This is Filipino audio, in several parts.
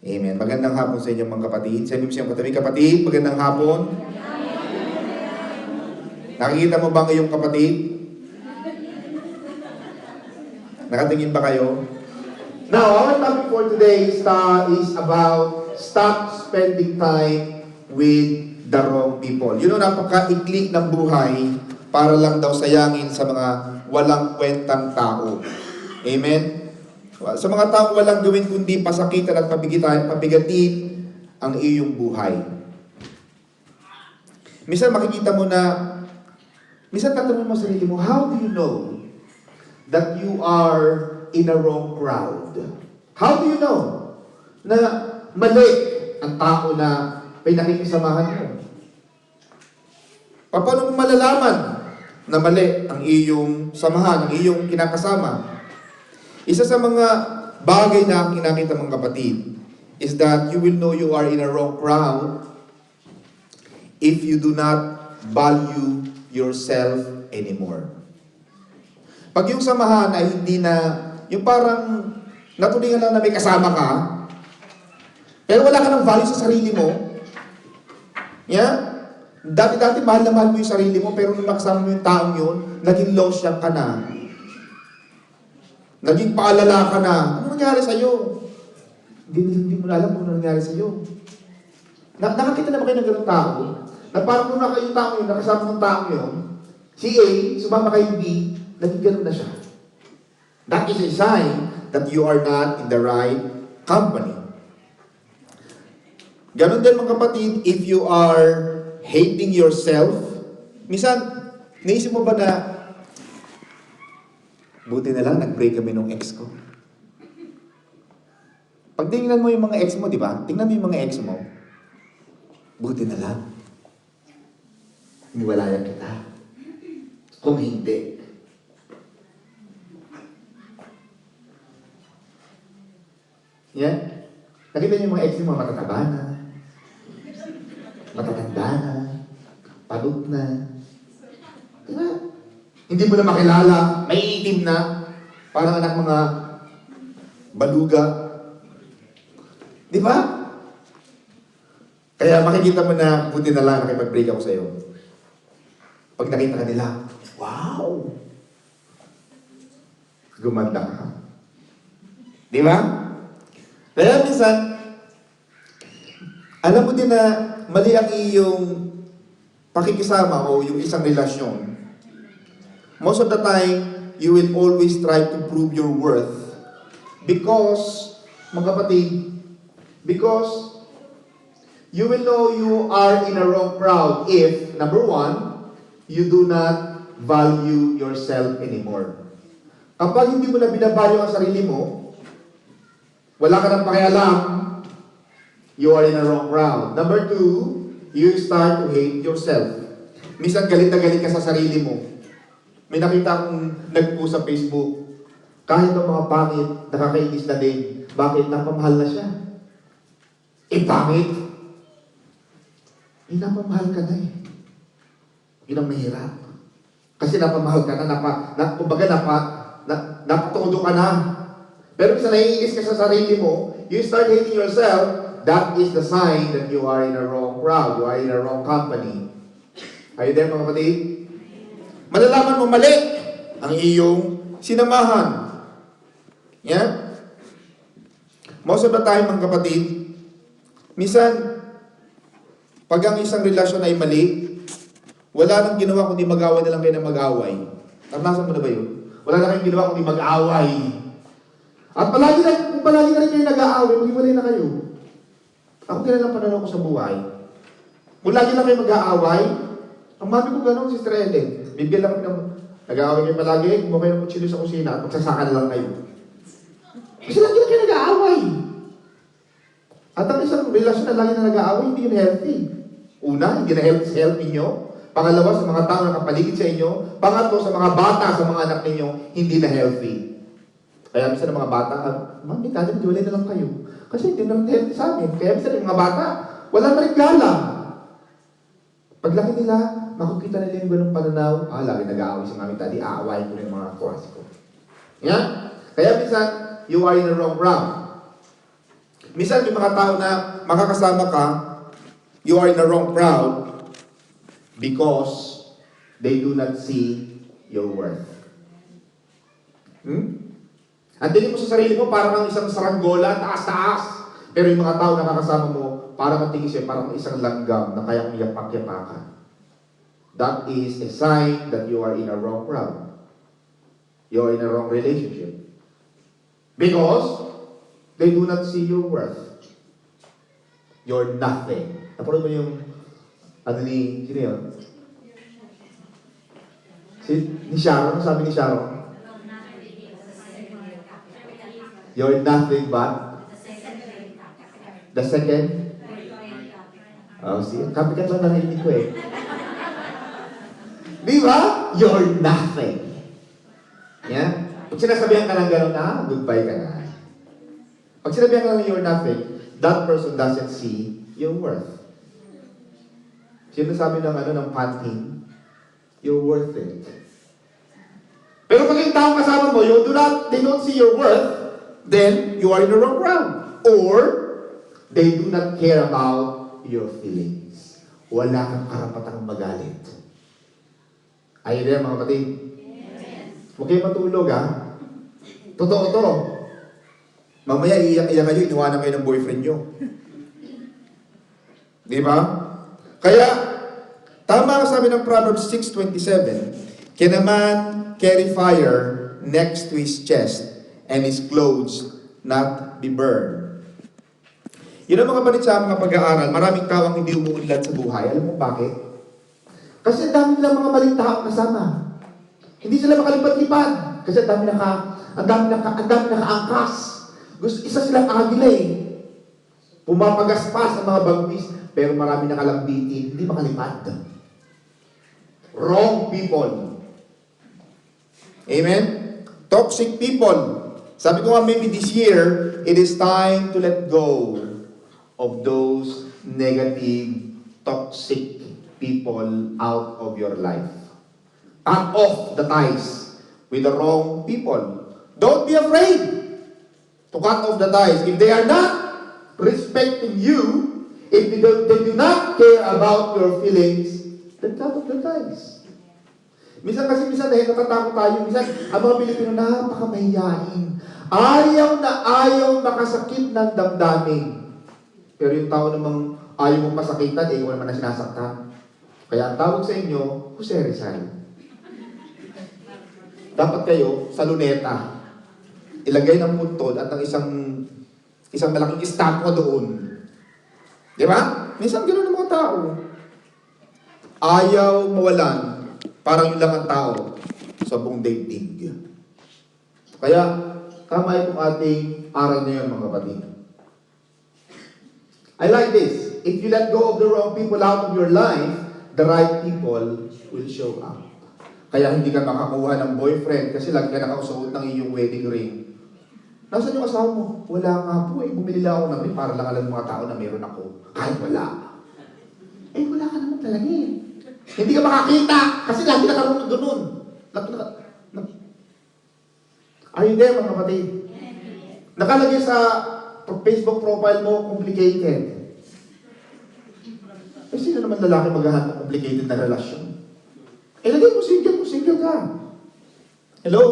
Amen. Magandang hapon sa inyong mga kapatid. Sa inyong siyang katabi, kapatid, magandang hapon. Nakikita mo ba ngayong kapatid? Nakatingin ba kayo? Now, our topic for today is about stop spending time with the wrong people. You know, napaka-ikli ng buhay para lang daw sayangin sa mga walang kwentang tao. Amen? Sa mga tao walang gawin kundi pasakitan at pabigatin ang iyong buhay. Minsan makikita mo na, minsan tatanungin mo sa sarili mo, how do you know that you are in a wrong crowd? How do you know na mali ang tao na pinakikisamahan mo? Paano mo malalaman na mali ang iyong samahan, ang iyong kinakasama? Isa sa mga bagay na kinakita mga kapatid is that you will know you are in a wrong crowd if you do not value yourself anymore. Pag yung samahan ay hindi na, yung parang natulingan lang na may kasama ka, pero wala ka ng value sa sarili mo, yeah? Dati-dati mahal na mahal mo yung sarili mo, pero nung nakasama mo yung taong yun, naging lost ka na. Naging paalala ka na. Ano nangyari sa'yo? Hindi mo alam kung ano nangyari sa'yo. Nakakita na ba kayo ng ganong tao? Na parang kung yung tao yun, nakasama ng tao yun, si A, sumama kay B, naging ganon na siya. That is a sign that you are not in the right company. Ganon din mga kapatid, if you are hating yourself, minsan, naisip mo ba na, buti na lang, nag-break kami nung ex ko. Pag tingnan mo yung mga ex mo, di ba? Tingnan mo yung mga ex mo. Buti na lang. Niwalayan kita. Kung hindi. Yeah? Nakita niyo yung mga ex mo, matataba na. Matatanda na. Padot na. Diba? Hindi mo na makilala, may itim na, parang anak mga baluga. Di ba? Kaya makikita mo na, buti na lang nakipag-break ako sa'yo. Pag nakita ka nila, wow! Gumanda ka. Di ba? Kaya minsan, alam mo din na mali ang iyong pakikisama o yung isang relasyon. Most of the time, you will always try to prove your worth because, mga kapatid, because you will know you are in a wrong crowd if, number one, you do not value yourself anymore. Kapag hindi mo na binavalue ang sarili mo, wala ka ng pakialam, you are in a wrong crowd. Number two, you start to hate yourself. Minsan galit na galit ka sa sarili mo. May nakita akong nag-post sa Facebook, kahit ang mga pangit, nakakainis na din. Bakit? Napamahal na siya. Pangit? Napamahal ka na eh. Yun ang mahirap. Kasi napamahal ka na, napatudo ka na. Pero kung naiinis ka sa sarili mo, you start hating yourself, that is the sign that you are in a wrong crowd, you are in a wrong company. Are you there mga kapatid? Malalaman mo mali ang iyong sinamahan. Yeah? Most of the time, mga kapatid, minsan, pag ang isang relasyon ay mali, wala nang ginawa kundi mag-away na lang kayo ng mag-away. Naranasan mo na ba yun? Wala na kayong ginawa kundi mag-away. At palagi na rin kayo nag-aaway, mag-iwalay na kayo. Ako kailan pananaw ko sa buhay. Kung lagi na kayo mag-aaway, ang mami ko gano'n, Sister Ellen. Bibigyan lang kami ng nag-aaway kayo palagi, kumuha kayo ng kutsilyo sa kusina at magsasaka na lang kayo. Kasi lagi na kayo nag-aaway. At ang isang relasyon na lagi na nag-aaway, hindi yun healthy. Una, hindi na healthy sa health ninyo. Pangalawa, sa mga tao na kapaligid sa inyo. Pangatlo, sa mga bata, sa mga anak ninyo, hindi na healthy. Kaya minsan ng mga bata, mami, kaya magdiwalay na lang kayo. Kasi hindi na healthy sa amin. Kaya minsan yung mga bata, wala na rin galang. Paglaki nila, makikita nila yung ganung pananaw, lagi nag-aaway si mami, daddy, aawayin ko na yung mga klase ko. Yeah? Kaya minsan, you are in the wrong route. Minsan may mga tao na makakasama ka, you are in the wrong crowd because they do not see your worth. Ang tingin mo sa sarili mo, parang ang isang saranggola, taas-taas. Pero yung mga tao na nakakasama mo, parang ang tingin siya, parang isang langgam na kayang yapak-yapakan. That is a sign that you are in a wrong crowd. You are in a wrong relationship. Because they do not see your worth. You're nothing. Napanood mo yung, sino yun? Ni Sharon, sabi ni Sharon? You're nothing but the second. Oh, see? Copycat lang narinig ko eh. Di ba? You're nothing. Yeah? Pag sinasabihan ka ng gano'n, goodbye ka na. Pag sinabihan ka ng you're nothing, that person doesn't see your worth. Sino sabi ng panting? You're worth it. Pero pag yung taong kasama mo, they don't see your worth, then you are in the wrong crowd. Or, they do not care about your feelings. Wala kang karapatang magalit. Ayun din mga kapatid. Huwag kayo matulog Totoo to. Mamaya iiyak-iyak kayo, iniwanan kayo ng boyfriend nyo. Di ba? Kaya, tama ang sabi ng Proverbs 6:27, "Can a man carry fire next to his chest, and his clothes not be burned?" Yun ang mga panit sa mga pag-aaral. Maraming tao ang hindi umuunlad sa buhay. Alam mo bakit? Kasi ang dami nilang mga maling tao kasama. Hindi sila makalipad-lipad. Kasi ang dami nakaangkas. Isa silang agila eh. Pumapagaspas ang mga bagwis, pero marami nakalambitin, hindi makalipad. Wrong people. Amen? Toxic people. Sabi ko nga, maybe this year, it is time to let go of those negative, toxic people out of your life. Cut off the ties with the wrong people. Don't be afraid to cut off the ties. If they are not respecting you, if they do not care about your feelings, then cut off the ties. Minsan dahil natatakot tayo, minsan ang mga Pilipino napakamahiyain. Ayaw na ayaw makasakit ng damdamin. Pero yung tao namang ayaw mong masakitan, ikaw naman na sinasaktan. Kaya ang tawag sa inyo, Jose Rizal. Dapat kayo sa luneta, ilagay ng puntod at ng isang malaking estatwa doon. Di ba? Minsan gano'n ng mga tao. Ayaw mawalan, parang yun lang ang tao sa buong daigdig. Kaya, tama itong ating aral ngayon, mga kapatid. I like this. If you let go of the wrong people out of your life, the right people will show up. Kaya hindi ka makakuha ng boyfriend kasi lagi ka nakausuot ng iyong wedding ring. Nasaan yung asawa mo? Wala nga po eh. Bumili lang ako ng ring para lang alam ng mga tao na meron ako. Kahit wala. Wala ka naman talaga eh. Hindi ka makakita kasi lagi nakarunod doon. Are you there, mga kapatid? Nakalagay sa Facebook profile mo, complicated. Sino naman lalaki maghahanap ng complicated na relasyon? Ilagay mo single ka. Hello?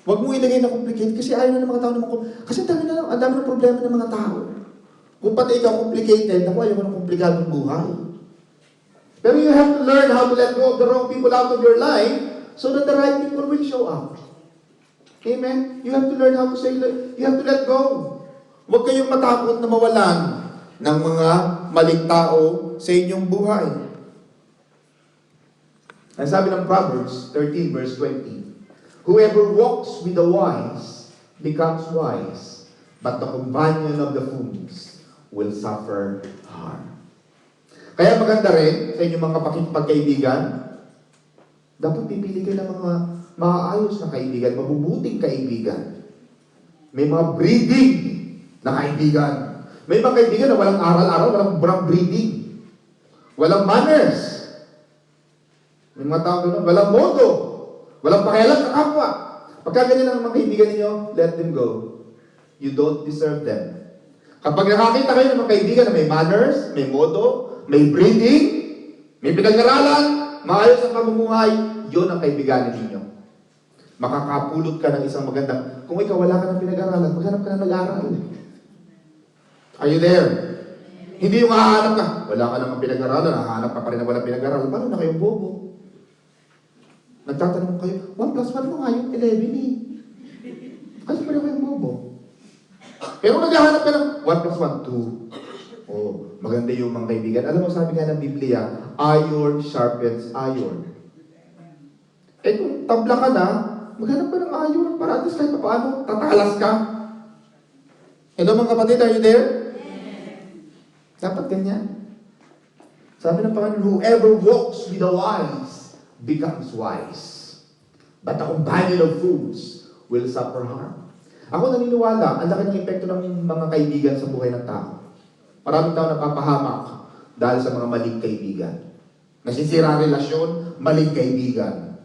Huwag mo ilagay na complicated kasi ayaw na ng mga tao naman. Kasi ang dami ng problema ng mga tao. Kung pati ikaw complicated, ayaw mo ng komplikadong buhay. Pero you have to learn how to let go of the wrong people out of your life so that the right people will show up. Amen? You have to learn how to say, you have to let go. Huwag kayong matakot na mawalan ng mga maling tao sa inyong buhay. Ang sabi ng Proverbs 13 verse 20, "Whoever walks with the wise becomes wise, but the companion of the fools will suffer harm." Kaya maganda rin sa inyong mga pagkaibigan, dapat pipili kayo ng mga maayos na kaibigan, mabubuting kaibigan. May mga breeding na kaibigan. May mga kaibigan na walang aral-aral, walang breeding. Walang manners. May mga tao gano'n, walang modo. Walang pakialam sa kapwa. Pagka ganyan ang mga kaibigan ninyo, let them go. You don't deserve them. Kapag nakakita kayo ng mga kaibigan na may manners, may modo, may breeding, may pinag-aralan, maayos ang pamumuhay, yun ang kaibiganin ninyo. Makakapulot ka ng isang magandang, kung ikaw wala ka ng pinag-aralan, maghanap ka na nag-aaral. Are you there? Hindi yung hahanap ka, wala ka naman pinag-aralan, hahanap ka pa rin na walang pinag-aralan, paano na kayong bobo? Nagtatanong kayo, 1 plus 1 mo nga yung 11 eh. Kasi pa rin kayong bobo. Pero naghahanap ka ng 1 plus 1, 2. Oh, maganda yung mga kaibigan. Alam mo, sabi nga ng Biblia, iron sharpens iron. Eh kung tabla ka na, maghanap ka ng iron para at least kahit paano, tatalas ka. Hello mga kapatid, are you there? Dapat ganyan. Sabi ng Panginoon, whoever walks with the wise becomes wise. But the companion of fools will suffer harm. Ako naniniwala, ang laki ng epekto ng mga kaibigan sa buhay ng tao. Maraming tao napapahamak dahil sa mga maling kaibigan. Nasisira ang relasyon, maling kaibigan.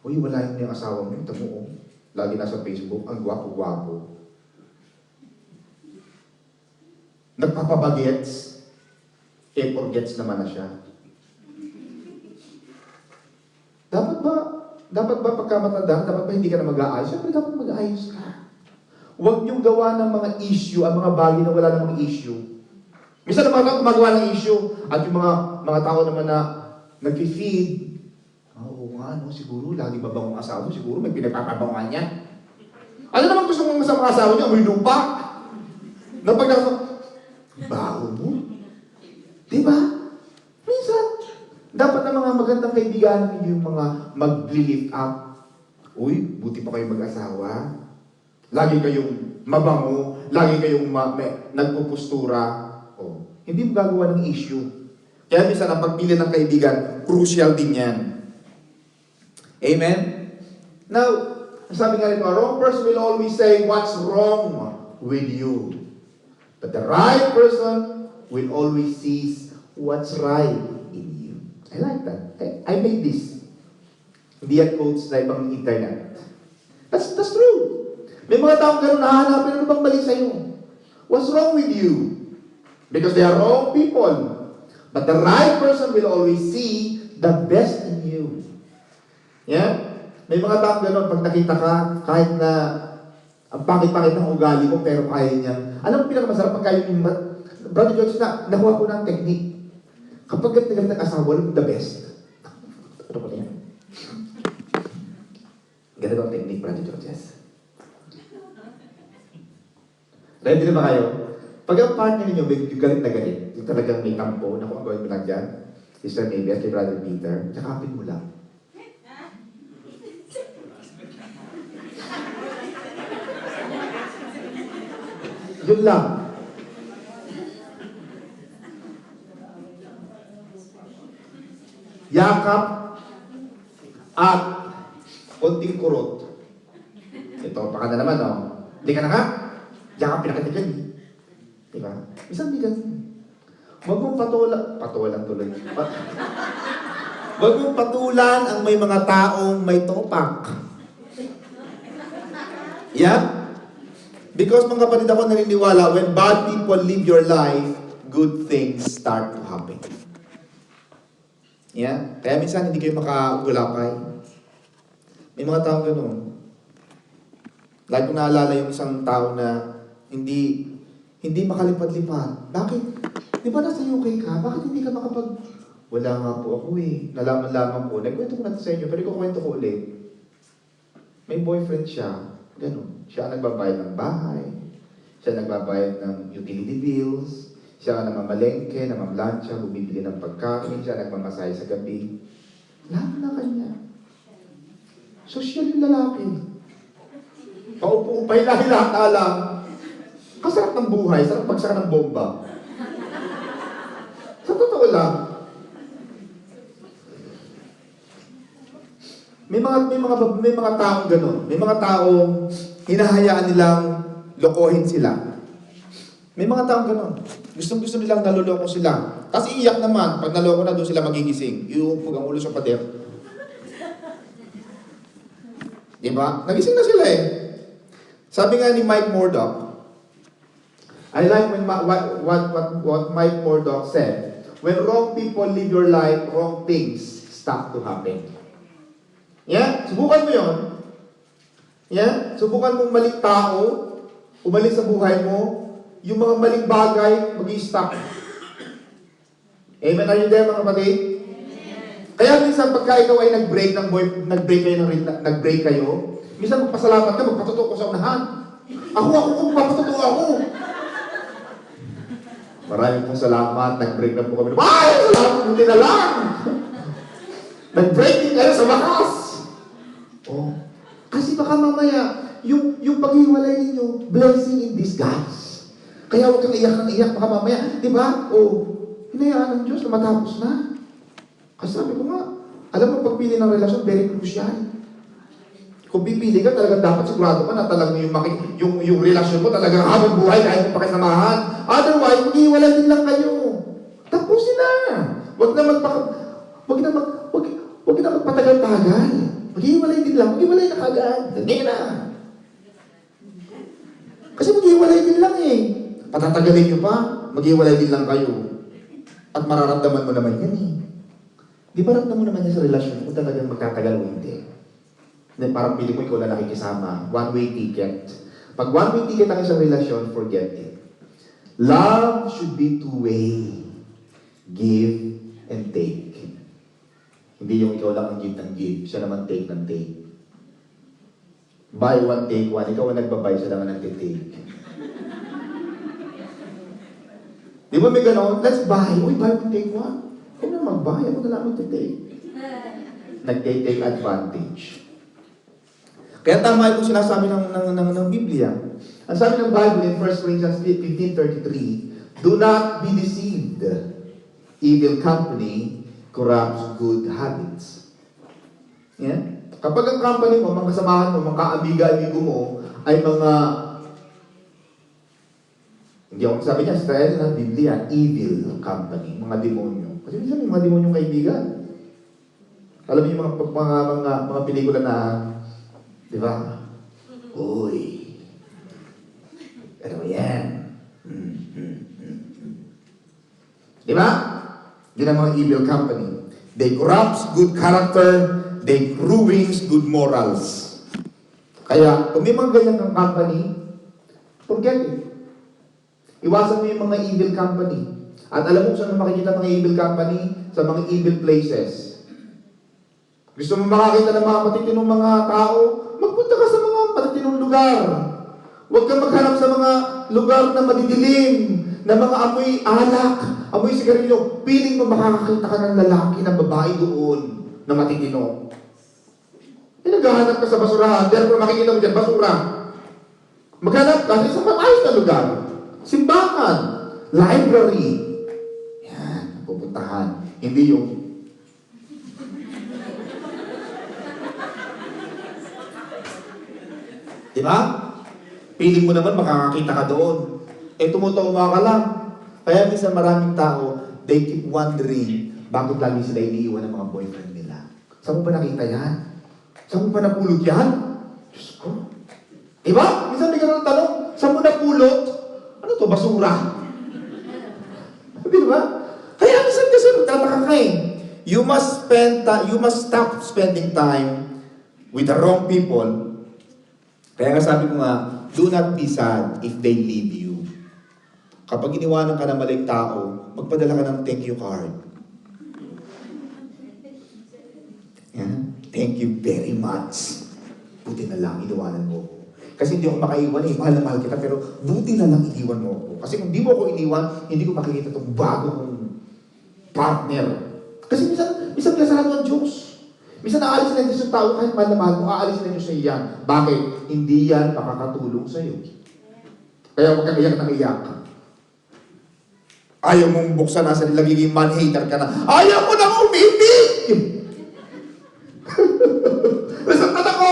Uy, wala yung asawa mo, tamo mo. Lagi nasa Facebook, ang gwapo-gwapo. Nagpapabagets, forgets naman na siya. Dapat ba pagka matanda, dapat ba hindi ka na mag-aayos? Siyempre dapat mag-aayos ka. Huwag niyong gawa ng mga issue, ang mga bagay na wala namang issue. Minsan naman gumagawa ng issue, at yung mga tao naman na nag-feed, oo nga, no, siguro, lagi babangong asawa, siguro may pinagpapabangan niya. Ano naman gusto mong sa mga asawa niya? May lupa. Na pag baho mo. Diba? Minsan, dapat ang mga magandang kaibigan ninyo yung mga mag-lift up. Uy, buti pa kayo mag-asawa. Lagi kayong mabango. Lagi kayong nagpupustura. Oh, hindi mo gagawa ng issue. Kaya minsan, ang pagpili ng kaibigan, crucial din yan. Amen? Now, sabi nga rin, a wrong person will always say, what's wrong with you? But the right person will always see what's right in you. I like that. I made this. Hindi yan quotes na ibang internet. That's true. May mga taong gano'n nahanapin, ano bang mali sa'yo? What's wrong with you? Because they are wrong people. But the right person will always see the best in you. Yeah? May mga taong gano'n, pag nakita ka, kahit na ang pangit-pangit ng ugali mo, pero kaya niya. Alam mo pinakamasarap pag kayo yung Brother George, nakuha ko ng technique. Kapag galit ng asawa, the best. Ano ko na yan? Ganito ang technique, Brother George. Ready na ba kayo? Pag ang partner ninyo, may galit na galit, yung talagang may tampo, naku, ang gawin mo lang dyan, Sister Maybe, at kay Brother Peter, tsakapin mo lang. Yun lang. Yakap at konting kurot. Ito, baka na naman, oh. Hindi ka na nga. Yakapin na kita dyan. Diba? Isang di ganun. Huwag mong patulan tuloy. Huwag mong patulan ang may mga taong may topak. Yeah? Because mga kapatid ako naniniwala, when bad people live your life, good things start to happen. Yeah? Kaya minsan hindi kayo makagulapay. May mga taong gano'n. Lagi ko naalala yung isang tao na hindi makalipad-lipad. Bakit? Di ba nasa UK ka? Bakit hindi ka makapag... Wala nga po ako eh. Nalaman-laman po. Nagkwento ko natin sa inyo, pero ikukwento ko ulit. May boyfriend siya. Ganun. Siya ang nagbabayad ng bahay. Siya nagbabayad ng utility bills. Siya ang namamalengke, namamlansya, bumibili ng pagkain. Siya nagmamasahe sa gabi. Lahat na kanya. Social yung lalaki. Paupo-upay lahat alam. Kasarap ng buhay, sarap pagsaka ng bomba. Sa totoo lang. May mga taong gano'n. May mga taong hinahayaan nilang lokohin sila. May mga taong gano'n. Gustong-gusto nilang naloloko sila. Tapos iiyak naman. Pag naloko na, doon sila magigising. Iuupog ang ulo sa pader. Diba? Nagising na sila eh. Sabi nga ni Mike Murdock, I like when what Mike Murdoch said. When wrong people live your life, wrong things start to happen. Yeah? Subukan mo yon. Yeah? Subukan mong maling tao, umalis sa buhay mo, yung mga maling bagay, mag-i-stop. Amen? Are you there, mga kapatid? Kaya minsan pagka ikaw ay nag-break kayo, minsan magpasalamat ka, magpatuto ko sa unahan. Ako, magpatuto ako. Maraming pong salamat, nag-break na po kami. Ay, salamat, buti na lang. Nag-break din kayo sa wakas. Oh. Kasi baka mamaya, yung paghiwalay ninyo, blessing in disguise. Kaya huwag kang iyak ng iyak, baka mamaya, di ba? Oh, hinayaan ng Diyos na matapos na. Kasi sabi ko nga, alam mo, pagpili ng relasyon, very crucial. Kung pipili ka, talagang dapat sigurado ka na talagang yung relasyon mo talagang habang buhay kahit mo pakisamahan. Otherwise, maghiwalay din lang kayo. Tapusin na. Huwag na magpatagal-tagal. Maghiwalay din lang. Maghiwalay na kagad. Hindi na. Kasi maghiwalay din lang eh. Patatagalin nyo pa, maghiwalay din lang kayo. At mararamdaman mo naman yan eh. Di ba ramdam mo naman yan sa relasyon kung talagang magtatagal o hindi? Parang pili mo ikaw na nakikisama. One-way ticket. Pag one-way ticket ang isang relasyon, forget it. Love should be two-way. Give and take. Hindi yung ikaw lang ang give ng give. Siya naman take ng take. Buy one, take one. Ikaw ang nagbabay, siya naman nagtitake. Di ba may gano'n? Let's buy. Uy, buy one, take one. Huwag na mag-buy. Ako na lang magtitake. Nag-take advantage. Kaya tama itong sinasabi ng Biblia. Ang sabi ng Bible in 1 Corinthians 15:33, do not be deceived. Evil company corrupts good habits. Yeah? Kapag ang company mo, mga kasamahan mo, mga kaamiga-amigo mo, ay mga, hindi ako sabi niya, sa ng Biblia, evil company, mga demonyo. Kasi minsan may mga demonyong kaibigan. Alam niyo yung mga pelikula na, di ba? Uy. Ano yan? Di ba? Yun ang mga evil company. They corrupt good character, they ruins good morals. Kaya, kung may mga ganyan ng company, forget it. Iwasan mo yung mga evil company. At alam mo kung saan makikita mga evil company? Sa mga evil places. Gusto mo makakita ng mga matitinong mga tao? Magpunta ka sa mga matitinong lugar. Huwag kang maghanap sa mga lugar na madidilim, na mga amoy alak, amoy sigarilyo. Piling mo makakakita ka ng lalaki, ng babae doon, na matitino. Naghahanap ka sa basurahan, therefore makikita mo dyan, basura. Maghanap ka sa maayos na lugar. Simbahan, library. Yan, pupuntahan. Hindi yung di ba? Piling mo naman makakakita ka doon. Eh, tumutuwa ka lang. Kaya minsan maraming tao, they keep wondering, bakit lagi sila iniiwan ng mga boyfriend nila? Saan mo ba nakita yan? Saan mo ba napulot yan? Diyos ko. Diba? Minsan may ganun tanong, saan mo napulot? Ano to, basura? Diba? Kaya minsan kasi magtataka ka eh. You must stop spending time with the wrong people. Kaya nga sabi ko nga, do not be sad if they leave you. Kapag iniwanan ka ng maling tao, magpadala ka ng thank you card. Yeah? Thank you very much. Buti na lang, iniwanan mo ako. Kasi hindi ako makaiwan eh. Mahal na mahal kita, pero buti na lang iniwan mo ako. Kasi kung di mo ako iniwan, hindi ko makikita itong bago kong partner. Kasi minsan kasalanan ng Diyos. Minsan aalis na Diyos yung tao kahit mahal na mahal mo, aalis na Diyos sa iyan. Bakit? Hindi yan makakatulong sa iyo. Kaya huwag kang iyak ng iyak. Ayaw mong buksan na sa nagiging man-hater ka na. Ayaw mo nang umibig! Nasaktan ako!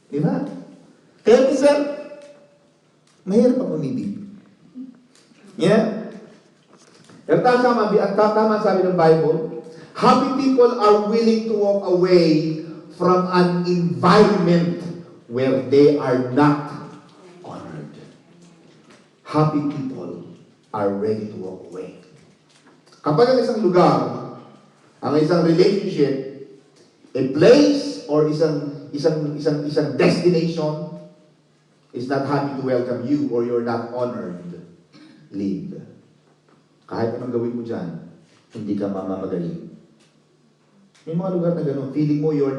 Diba? Kaya minsan, mahirap ang umibig. Yeah? Pero tama sabi ng Bible, happy people are willing to walk away from an environment where they are not honored. happy people are ready to walk away. Kapag ang isang lugar, ang isang relationship, a place or isang destination is not happy to welcome you or you're not honored, leave. Kahit anong gawin mo dyan, hindi ka mamamagaling. May mga lugar na gano'n, feeling mo you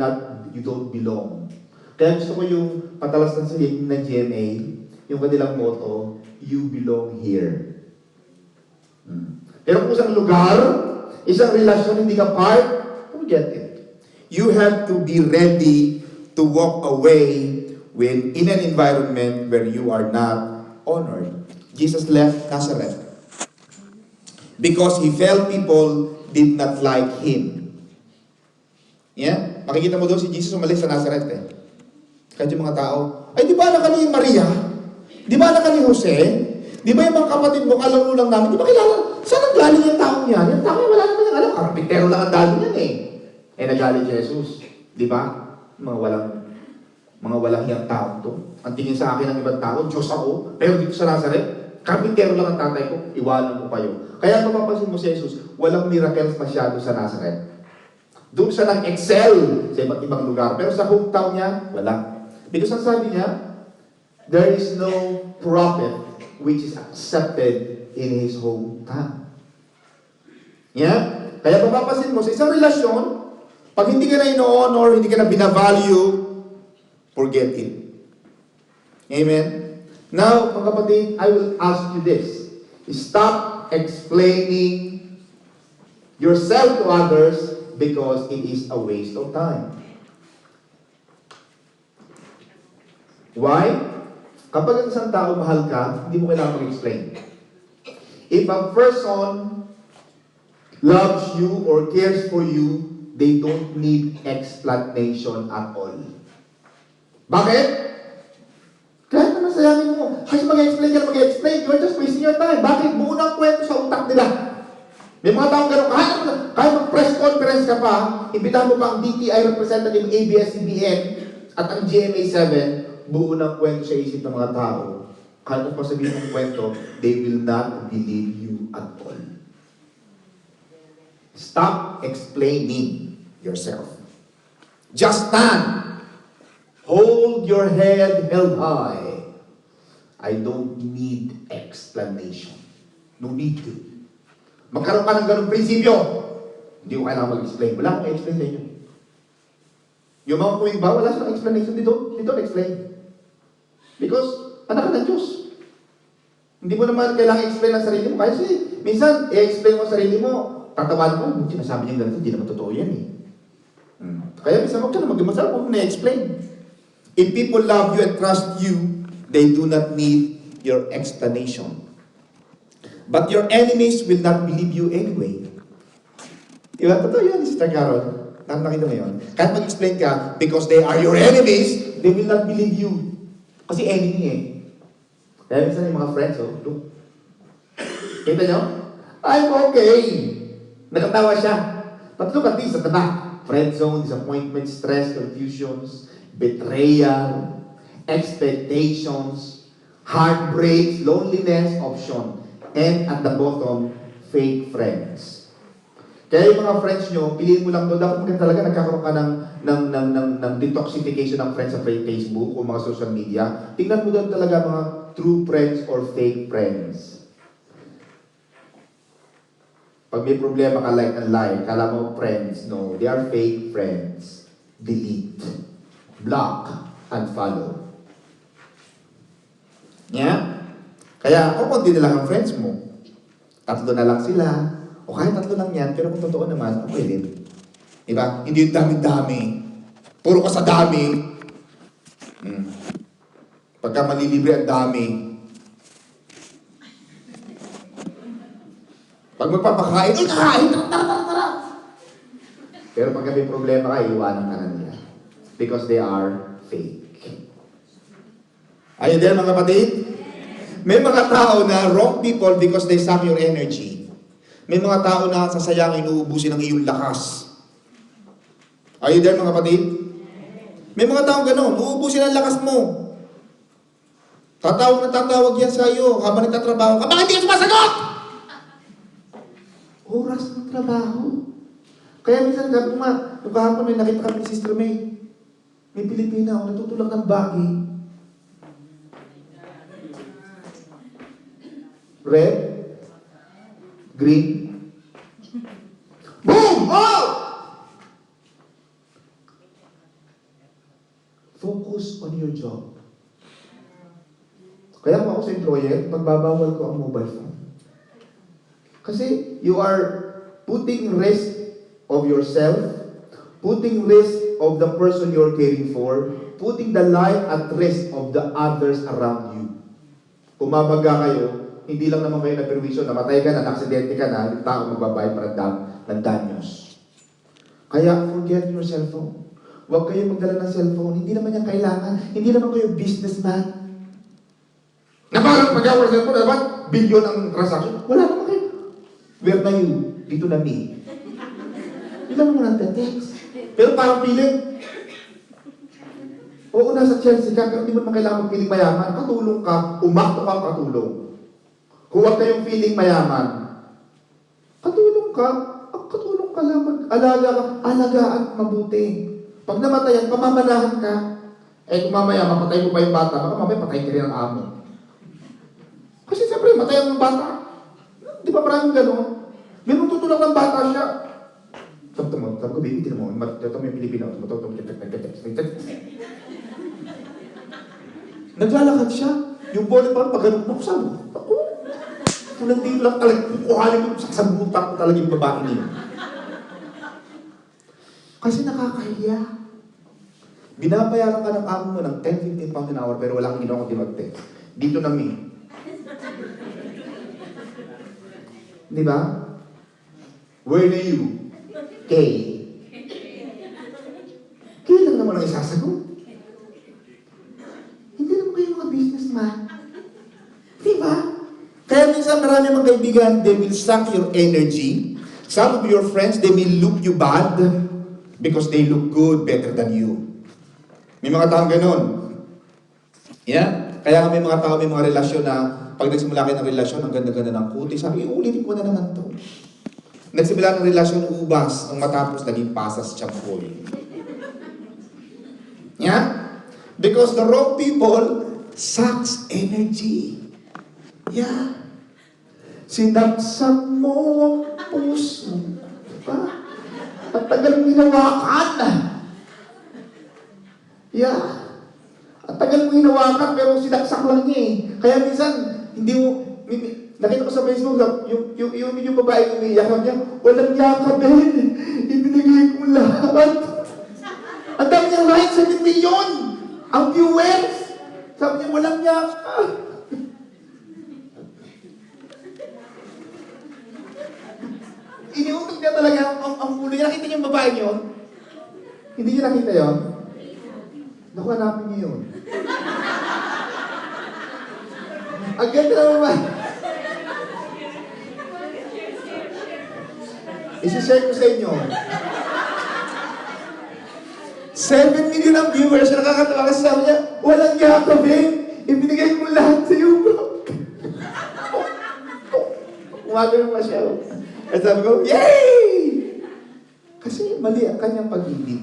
don't belong. Kaya gusto ko yung patalas ng sabihin ng GMA, yung kanilang motto, you belong here. Pero kung isang lugar, isang relasyon, hindi ka part, forget it. You have to be ready to walk away in an environment where you are not honored. Jesus left Nazareth because he felt people did not like him. Yeah? Makikita mo doon si Jesus umalis sa Nazareth eh. Kahit yung mga tao, ay di ba anak ka ni Maria? Di ba anak ka ni Jose? Di ba yung mga kapatid mo, kalaro lang namin? Di ba kilala? Saan ang galing yung taong yan? Yung taong yan, wala naman yung alam. Karapintero lang ang dali yan eh. Eh nagalit si Jesus. Di ba? Mga walang hiyang tao to. Ang tingin sa akin ng ibang tao, Diyos ako. Pero dito sa Nazareth, karpintero lang ang tatay ko, iwanan ko kayo. Kaya mapapansin mo si Jesus, walang miracles masyado sa Nazareth. Doon siya nag-excel sa iba't ibang lugar. Pero sa hometown niya, wala. Because ang sabi niya, there is no prophet which is accepted in his hometown. Yeah? Kaya mapapansin mo, sa isang relasyon, pag hindi ka na ino-honor, hindi ka na binavalue, forget it. Amen? Now, mga kapatid, I will ask you this. Stop explaining yourself to others because it is a waste of time. Why? Kapag ang isang tao mahal ka, hindi mo kailangan mag-explain. If a person loves you or cares for you, they don't need explanation at all. Bakit? Kahit na masayangin mo, kasi mag-explain ka na mag-explain, you're just wasting your time. Bakit? Buo ng kwento sa utak nila. May mga taong gano'n, kahit mag-press conference ka pa, imbitahan mo pa ang DTI representative ABS-CBN at ang GMA7, buo ng kwento sa isip ng mga tao. Kahit pa sabihin ng kwento, they will not believe you at all. Stop explaining yourself. Just stand. Hold your head held high. I don't need explanation. No need to. Magkaroon ka ng ganung prinsipyo. Hindi ko kailangan mag-explain. Wala akong explain sa inyo. Yung mga kuwing ba, wala silang explanation. They don't explain. Because, anak ka ng Diyos. Hindi mo naman kailangan explain ang sarili mo. Kasi, minsan, i-explain mo ang sarili mo, tatawan mo, sinasabi niya ganito, hindi naman totoo yan eh. Kaya minsan, huwag ka na mag-masal, huwag mo na-explain. If people love you and trust you, they do not need your explanation. But your enemies will not believe you anyway. Diba? Totoo yun, Sister Carol. Nakita mo yun? Kahit mag-explain ka, because they are your enemies, they will not believe you. Kasi enemy eh. Kaya minsan yung mga friends, oh, look. Kita nyo? I'm okay. Nakatawa siya. But look at this at the back. Friend zone, disappointment, stress, confusions, betrayal, expectations, heartbreaks, loneliness, option. And at the bottom, fake friends. Kaya yung mga friends nyo, piliin mo lang doon. Dapat mo talaga nagkakaroon ka ng detoxification ng friends sa Facebook o mga social media. Tingnan mo doon talaga mga true friends or fake friends. Pag may problema ka like and like, kala mo friends, no. They are fake friends. Delete. Block. Unfollow. Yeah? Kaya, kung konti na lang ang friends mo, tatlo na lang sila, o kahit tatlo lang yan, pero kung totoo naman, okay din. Diba? Hindi yung dami-dami. Puro ka sa dami. Pagka malilibre ang dami. Pag magpapakain, ay kakain! Tara! Pero pagka may problema ka, iwanan ka na nila. Because they are fake. Ayun din mga kapatid? May mga tao na wrong people because they suck your energy. May mga tao na sasayang inuubusin ang iyong lakas. Are you there mga kapatid? May mga tao gano'n, uubusin ang lakas mo. Tatawag yan sa iyo habang nagtatrabaho ka. Bakit di ka sumasagot? Oras ng trabaho. Kaya minsan sabi ko nga, yung kahapon may nakita kami ni Sister May. May Pilipina ako, natutulak ng bagi. Red, green, boom! Oh! Focus on your job. Kaya kung ako sa employer, pagbabawal ko ang mobile phone. Kasi you are putting risk of yourself, putting risk of the person you're caring for, putting the life at risk of the others around you. Kung mabaga kayo, hindi lang naman kayo na-perwisyo, namatay ka na, naksidente ka na, yung tao magbabayad para ng danyos. Kaya forget your cellphone. Huwag kayo magdala ng cellphone. Hindi naman yan kailangan. Hindi naman kayo businessman. Na parang pag-awal sa cellphone, dapat bilyon ang transaction. Wala naman kayo. Where na you? Dito na me. Hindi lang naman ang text. Pero parang piling. Oo, nasa Chelsea ka, pero hindi mo naman kailangan magpiling mayaman. Katulong ka, umakto kang katulong. Kung huwag kayong feeling mayaman, katulong ka lang, alagaan mabuti. Pag namatayan, pamamanahan ka. Eh kung mamaya, mapatay mo pa yung bata, baka mamaya patay ka rin ang amo. Kasi siyempre, matayan ng bata. Di ba maraming gano'n? May tutulak ng bata siya. Sabi ko, baby, tinan mo, ito may Pilipino. Naglalakad siya. Yung bola parang pag-ganun ako, sabi ko, ako. Kung nandito lang talaga, kukuhalin ko sa butak ko talaga yung babae niya. Kasi nakakahiya. Binabayaran ka ng amo mo ng 10-15 pounds an hour, pero wala kang ginawa kundi mag-text. Dito na me. Di ba? Where are you? K. K lang naman ang isasagot. Hindi naman kayo mga businessman. Di ba? Kaya minsan marami mga kaibigan, they will suck your energy. Some of your friends, they will look you bad because they look good, better than you. May mga taong ganun. Yeah? Kaya may mga tao, may mga relasyon na pag nagsimula kayo ng relasyon, ang ganda-ganda ng kuti, sabi, ulitin ko na naman to. Nagsimula ng relasyon, ubas, ang matapos naging pasas tiyampol. Yeah? Because the wrong people sucks energy. Yeah. Sinaksak mo ang puso. Diba? At tagal mong hinawakan. Yeah. At tagal mong hinawakan pero sinaksak lang niya eh. Kaya minsan, hindi mo, nakita ko sa Facebook, yung babae umiiyak niya, walang yakap eh. Ibinigay ko lahat. Ang dami niyang right, 7 million. Ang viewers. Sabi niya, walang yakap. Iniutok niya talaga ang ulo niya. Nakita niyo yung babae niyo? Hindi niyo nakita yun? Naku, hanapin niyo yun. Ang ganda ng babae. Isi-share ko sa inyo. 7 million ang viewers. Nakakatawa kasi sabi niya, walang yakap eh. Ibinigay ko lahat sa iyo, bro. Umagano pa siya. At sabi ko, yay! Kasi mali ang kanyang pag-ibig.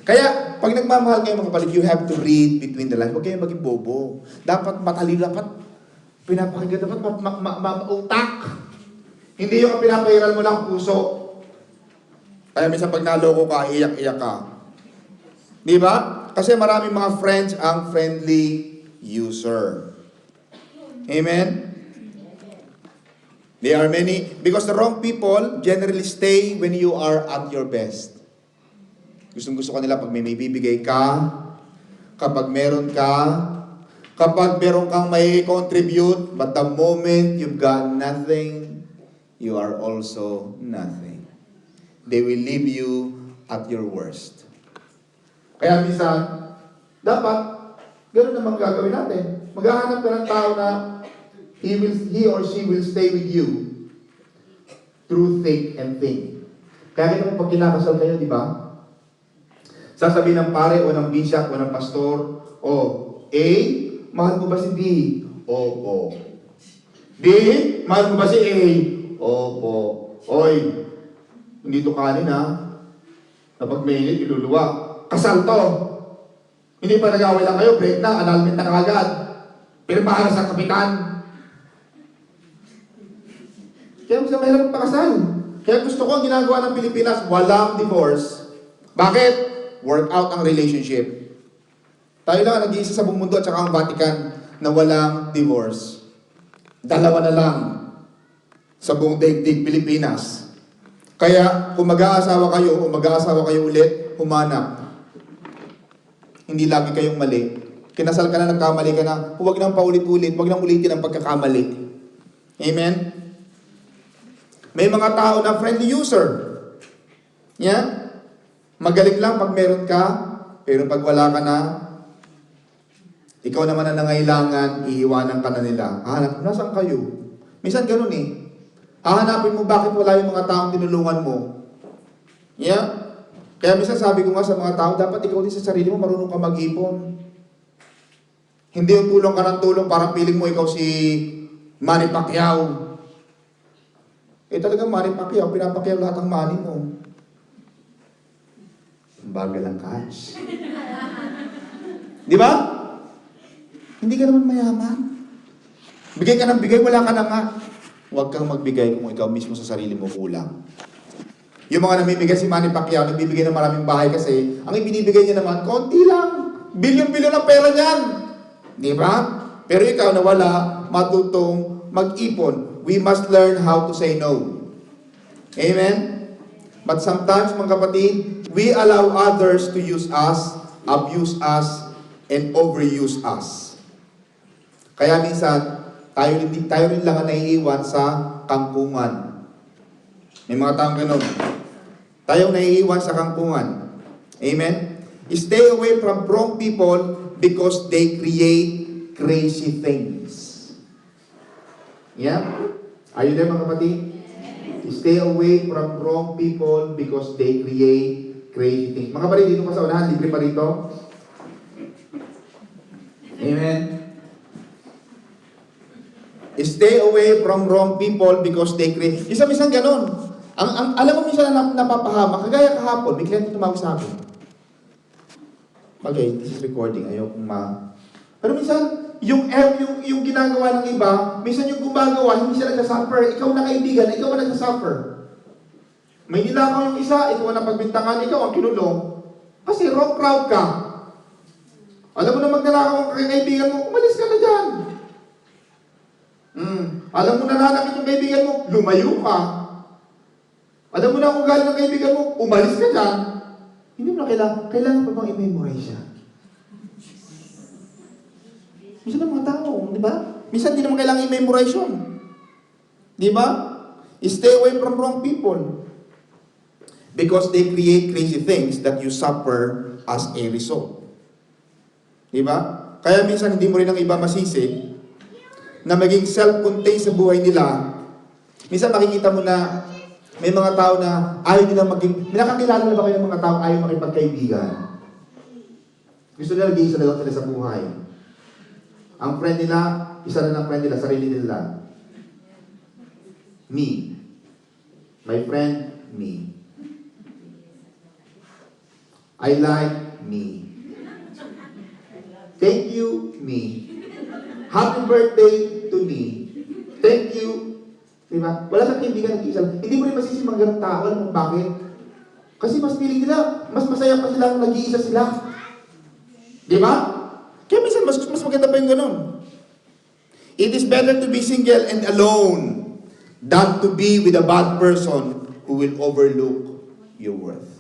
Kaya, pag nagmamahal kayo mga kapatid, you have to read between the lines. Huwag kayo maging bobo. Dapat matalino, dapat pinapakinggan, dapat mautak. Hindi yung pinapahiral mo lang puso. Kaya minsan pag naloko ka, iyak-iyak ka. Di ba? Kasi maraming mga friends ang friendly user. Amen? There are many, because the wrong people generally stay when you are at your best. Gustong-gusto ko nila pag may bibigay ka, kapag meron kang may contribute, but the moment you've got nothing, you are also nothing. They will leave you at your worst. Kaya minsan, dapat, gano'n naman gagawin natin. Maghahanap ka ng tao na he or she will stay with you through thick and thin. Kaya kita pag kinakasal kayo, di ba? Sasabihin ng pare o ng bishop o ng pastor, A, mahal mo ba si B? Opo. B, mahal mo ba si A? Opo. Oy, hindi to kanin ha. Kapag mainit, iluluwa. Kasal to. Hindi pa nag-away lang kayo, break na, annulment na kagad. Pirmahan sa kapitan. Kaya mas mahirap magpakasal. Kaya gusto ko ang ginagawa ng Pilipinas, walang divorce. Bakit? Work out ang relationship. Tayo lang ang nag-iisa sa buong mundo at saka ang Vatican na walang divorce. Dalawa na lang sa buong daigdig Pilipinas. Kaya kung mag-aasawa kayo o mag-aasawa kayo ulit, humanap. Hindi lagi kayong mali. Kinasal ka na, nagkamali ka na, huwag nang paulit-ulit, huwag nang ulitin ang pagkakamali. Amen? May mga tao na friendly user. Yeah? Magaling lang pag meron ka, pero pag wala ka na, ikaw naman ang nangailangan, iiwanan ka na nila. Hahanap, nasaan kayo? Minsan ganun eh. Hahanapin mo bakit wala yung mga taong tinulungan mo. Yeah? Kaya minsan sabi ko nga sa mga tao, dapat ikaw din sa sarili mo marunong ka mag-ipon. Hindi yung tulong ka ng tulong, parang feeling mo ikaw si Manny Pacquiao. Eh talagang Manny Pacquiao, pinapakyaw lahat ng money mo. Bagal ang catch. Di ba? Hindi ka naman mayaman. Bigay ka ng bigay, wala ka na nga. Huwag kang magbigay kung ikaw mismo sa sarili mo kulang. Yung mga namimigay si Manny Pacquiao, nagbibigay ng maraming bahay kasi, ang ibinibigay niya naman, konti lang. Bilyon-bilyon ang pera niyan. Di ba? Pero ikaw na wala, matutong mag-ipon. We must learn how to say no. Amen? But sometimes, mga kapatid, we allow others to use us, abuse us, and overuse us. Kaya minsan, tayo rin lang ang naiiwan sa kangkungan. May mga taong ganun. Tayo naiiwan sa kangkungan. Amen? Stay away from wrong people because they create crazy things. Yeah? Are you there, mga kapatid? Stay away from wrong people because they create crazy things. Mga kapatid, dito pa sa unahan, libre pa rito. Amen? Stay away from wrong people because they create. Isa-misang ganun. Alam mo minsan na napapahama, kagaya kahapon, may kliyente tumawag sa akin. Okay, this is recording, ayaw kong Pero minsan, yung ginagawa ng iba, minsan yung gumagawa, hindi siya nagsasuffer. Ikaw na kaibigan, ikaw ang nagsasuffer. May nilakaw yung isa, ikaw ang napagbintangan, ikaw ang kinulong. Kasi wrong crowd ka. Alam mo na magnanakaw ang kaibigan mo, umalis ka na dyan. Alam mo na nanakit yung kaibigan mo, lumayo ka. Alam mo na kung galing ng kaibigan mo, umalis ka dyan. Hindi mo na kailangan pa bang i-memorize siya? Minsan ang mga tao, di ba? Minsan hindi naman kailangan i-memorize yun. Di ba? Stay away from wrong people. Because they create crazy things that you suffer as a result. Di ba? Kaya minsan hindi mo rin ang iba masisi na maging self-contained sa buhay nila. Minsan makikita mo na may mga tao na ayaw nila maging... Nakakilala na ba kayo ng mga tao ayaw makipagkaibigan? Gusto nila nag-iisa na lang sila sa buhay. Ang friend nila, isa na ng friend nila, sarili nila. Me. My friend, me. I like me. Thank you, me. Happy birthday to me. Thank you. Diba? Wala kang kaibigan nag-iisa lang. Hindi mo rin masisi mga ganang tao. Alam mo bakit? Kasi mas feeling nila, mas masaya pa sila kung nag-iisa sila. Diba? Kaya minsan mas maganda pa yung ganun. It is better to be single and alone than to be with a bad person who will overlook your worth.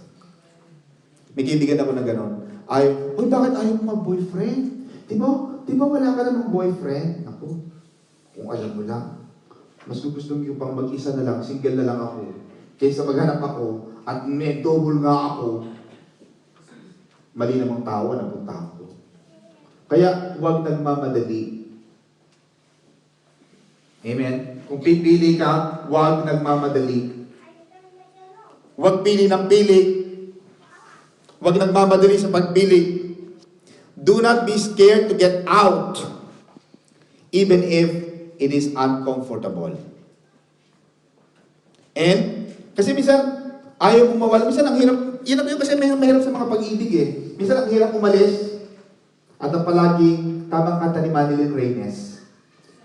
May kaibigan ako na ganun. Bakit ayaw mo mag-boyfriend? Di ba wala ka namang boyfriend? Ako, kung alam mo lang, mas gusto ko pang mag-isa na lang, single na lang ako, kaysa maghanap ako, at may double nga ako, mali namang tao na punta ako. Kaya huwag nagmamadali. Amen? Kung pipili ka, huwag nagmamadali. Huwag pili ng pili. Huwag nagmamadali sa pagpili. Do not be scared to get out even if it is uncomfortable. And, kasi minsan, ayaw mong mawala. Minsan, ang hirap, yun ang yun kasi mahirap sa mga pag-ibig eh. Minsan, ang hirap umalis. At ang palaging tamang kanta ni Manilyn Reynes,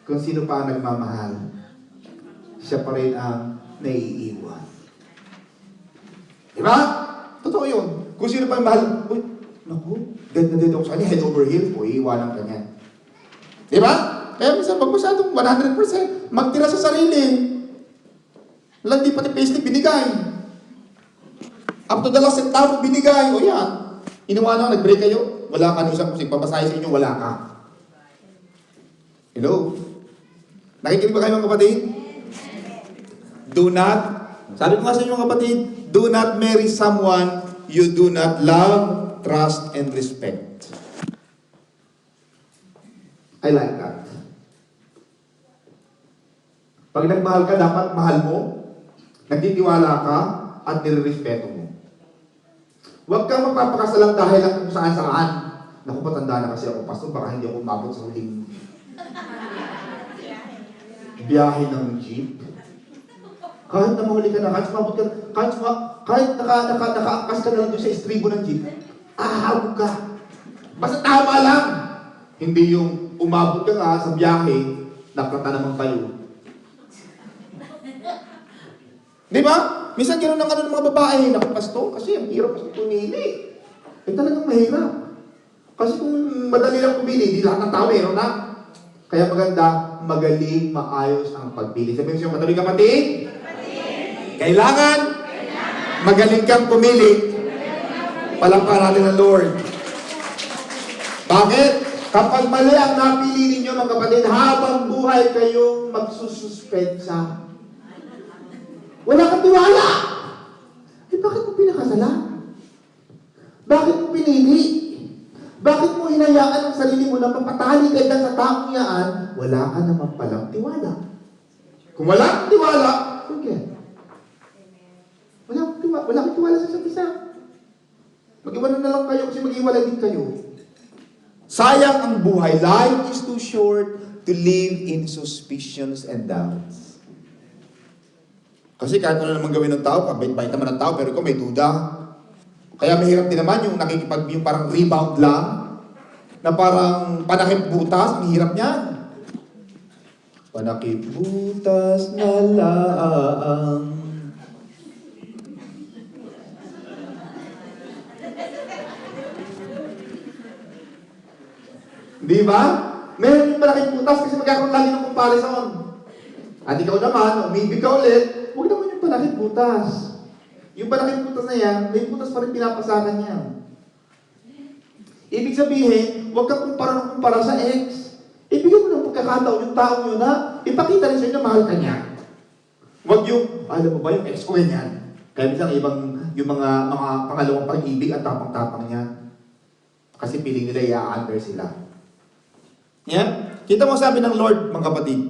kung sino pa ang nagmamahal, siya pa rin ang naiiwan. Diba? Totoo yun. Kung sino pa ang mahal, uy, naku, dead na dead ako sa kanya, head over heels po, iiwanan ka niya. Diba? Kaya minsan, wag masyadong 100%, magtira sa sarili. Landi pati payslip binigay. Up to the last centavo binigay. O yan. Iniwanan ka, nag-break kayo. Wala ka n'isang kusing pamasahe sa inyo, wala ka. Hello? Nakikinig ba kayo mga kapatid? Do not, sabi ko nga sa inyo mga kapatid, do not marry someone you do not love, trust, and respect. I like that. Pag nagmahal ka, dapat mahal mo, nagtitiwala ka, at nire-respeto mo. Huwag kang magpapakasalang dahil lang kung saan-saan. Naku, patanda na kasi ako, pastor, baka hindi ako umabot sa huling biyahe ng jeep. Kahit na mahuli ka na, kahit nakaangkas ka na lang doon sa estribo ng jeep, ahawag ka. Basta tama lang. Hindi yung umabot ka nga sa biyahe, naklata naman kayo. Di ba? Minsan gano'n ng ng mga babae, naku pastor, kasi ang hirap kasi pumili. Eh talagang mahirap. Kasi kung madali lang pumili, di lahat ng tao meron na. Kaya maganda, magaling, maayos ang pagpili. Sabihin siya, madali kapatid? Kailangan magaling kang pumili. Palangkan natin ng Lord. Bakit? Kapag mali ang napili ninyo, mga kapatid, habang buhay kayong magsususpensa. Wala kang tiwala. Eh, bakit mo pinakasalan? Bakit mo pinili? Bakit mo hinayaan ang sarili mo na mapatali ka dyan sa taong yaan? Wala ka naman palang tiwala. Kung wala kang tiwala, forget. Wala kang tiwala sa isa't isa. Mag-iwanan na lang kayo kasi mag-iwalay din kayo. Sayang ang buhay. Life is too short to live in suspicions and doubts. Kasi kahit ano naman gawin ng tao, kabait-bait naman ng tao, pero kung may duda. Kaya mahirap din naman yung yung parang rebound lang, na parang panakip butas, ang hirap niyan. Panakip butas na laang. Di ba? Meron yung panakip butas kasi magkakaroon lagi ng comparison. At ikaw naman, umibig ka ulit, huwag naman yung panakip butas. Yung panakip butas na yan, may butas pa rin pinapasakan niya. Ibig sabihin, huwag kang kumpara sa ex. Ibigyan mo ng pagkakataon yung taong yun na ipakita rin sa'yo na mahal ka niya. Huwag yung, alam mo ba, yung ex ko yan. Kaya minsan yung mga pangalawang pag-ibig at tapang-tapang niya. Kasi piling nila i-under sila. Yan? Kita mo sabi ng Lord, mga kapatid.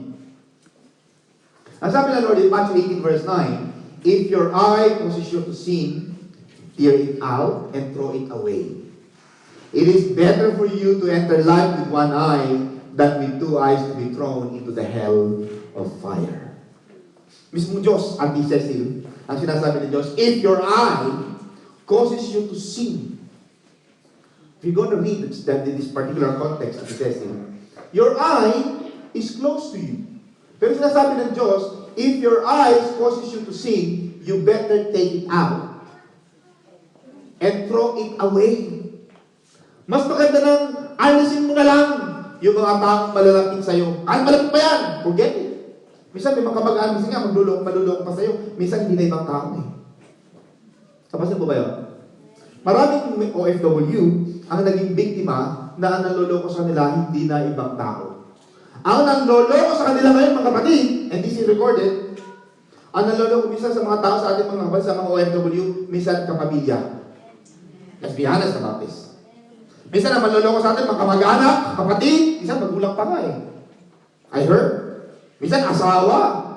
Ang sabi ng Lord in Matthew 18 verse 9, if your eye causes you to sin, tear it out and throw it away. It is better for you to enter life with one eye than with two eyes to be thrown into the hell of fire. Mismong Diyos, Auntie Cecil, ang sinasabi ng Diyos, if your eye causes you to sin, if you're going to read this particular context, Auntie Cecil, your eye is close to you. Pero sinasabi ng Diyos, if your eyes causes you to sin, you better take it out and throw it away. Mas maganda nang alisin mo na lang yung mga taong malalapit sa'yo. Kahit malapit pa yan, forget it. Minsan may mga kamag-anak, minsan nga maluloko pa sa'yo. Minsan hindi na ibang tao eh. Kapasin po ba yun? Maraming OFW ang naging biktima na ang nanloloko sa kanila hindi na ibang tao. Ang nanloloko sa kanila ngayon, mga kapatid, and this is recorded, ang nanloloko minsan sa mga tao sa ating mga kapatid, sa mga OFW, minsan kapamilya. Let's be honest about this. Minsan ang manloloko sa atin, mga kamag-anak, kapatid, minsan magulang pa nga eh. I heard. Minsan asawa.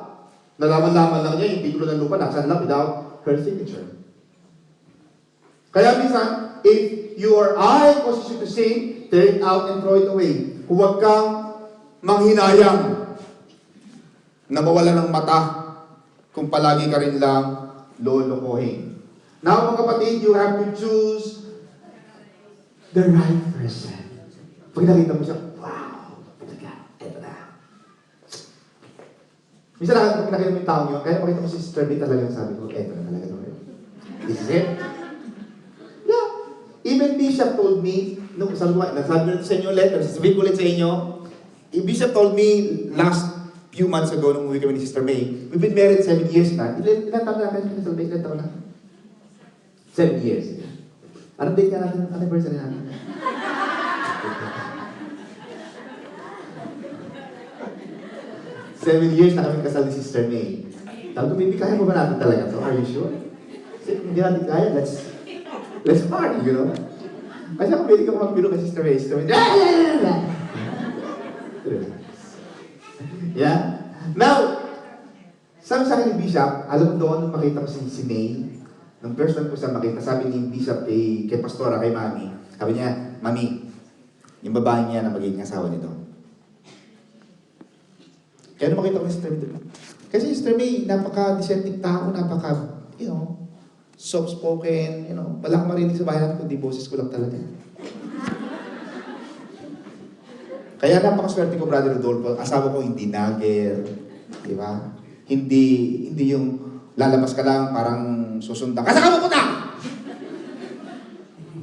Nalaman-laman lang niya yung titulo ng lupa, nasa lang without her signature. Kaya minsan, if your eye causes you to sin, tear it out and throw it away. Huwag kang manghinayang na mawala ng mata kung palagi ka rin lang lolokohin. Now, mga kapatid, you have to choose the right person. Pag nakita mo siya, wow, talaga, eto na. Minsan pag nakita mo yung taong yun, kaya makita mo si Sister B talagang sabi ko, eto na talaga naman. This is it. Yeah. Even Bishop told me, nung sabi ko, nasabi na sa inyo letter, sasabihin ko ulit sa inyo, Bishop told me last few months ago, nung umuwi kami ni Sister May, we've been married 7 years na. Ilan taon na natin, Sister May? Ilan taon na? 7 years. Anong date ka natin? Anniversary natin? 7 years na kami kasal ni Sister May. Sabi ko, baby, kaya mo ba natin talaga to? Are you sure? Kasi kung hindi natin kaya, let's party, you know? Kasi ako, pwede ko magpilo kay Sister May. Sister May, yeah? Now, sabi sa akin ni Bishop, alam mo doon, nung makita ko si May, nung first time ko siya makita, sabi ni Bishop kay Pastora, kay Mami, sabi niya, Mami, yung babae niya na magiging asawa nito. Kaya nung makita ko si Sister May, kasi Sister May, napaka-dissenting tao, soft-spoken, wala kang marinig sa bahay natin, kundi boses ko lang talaga. Kaya napakaswerte ko, Brother Rodolfo, asawa ko hindi nagger, di ba? Hindi yung lalabas ka lang, parang susundan. Kasi ka pupunta!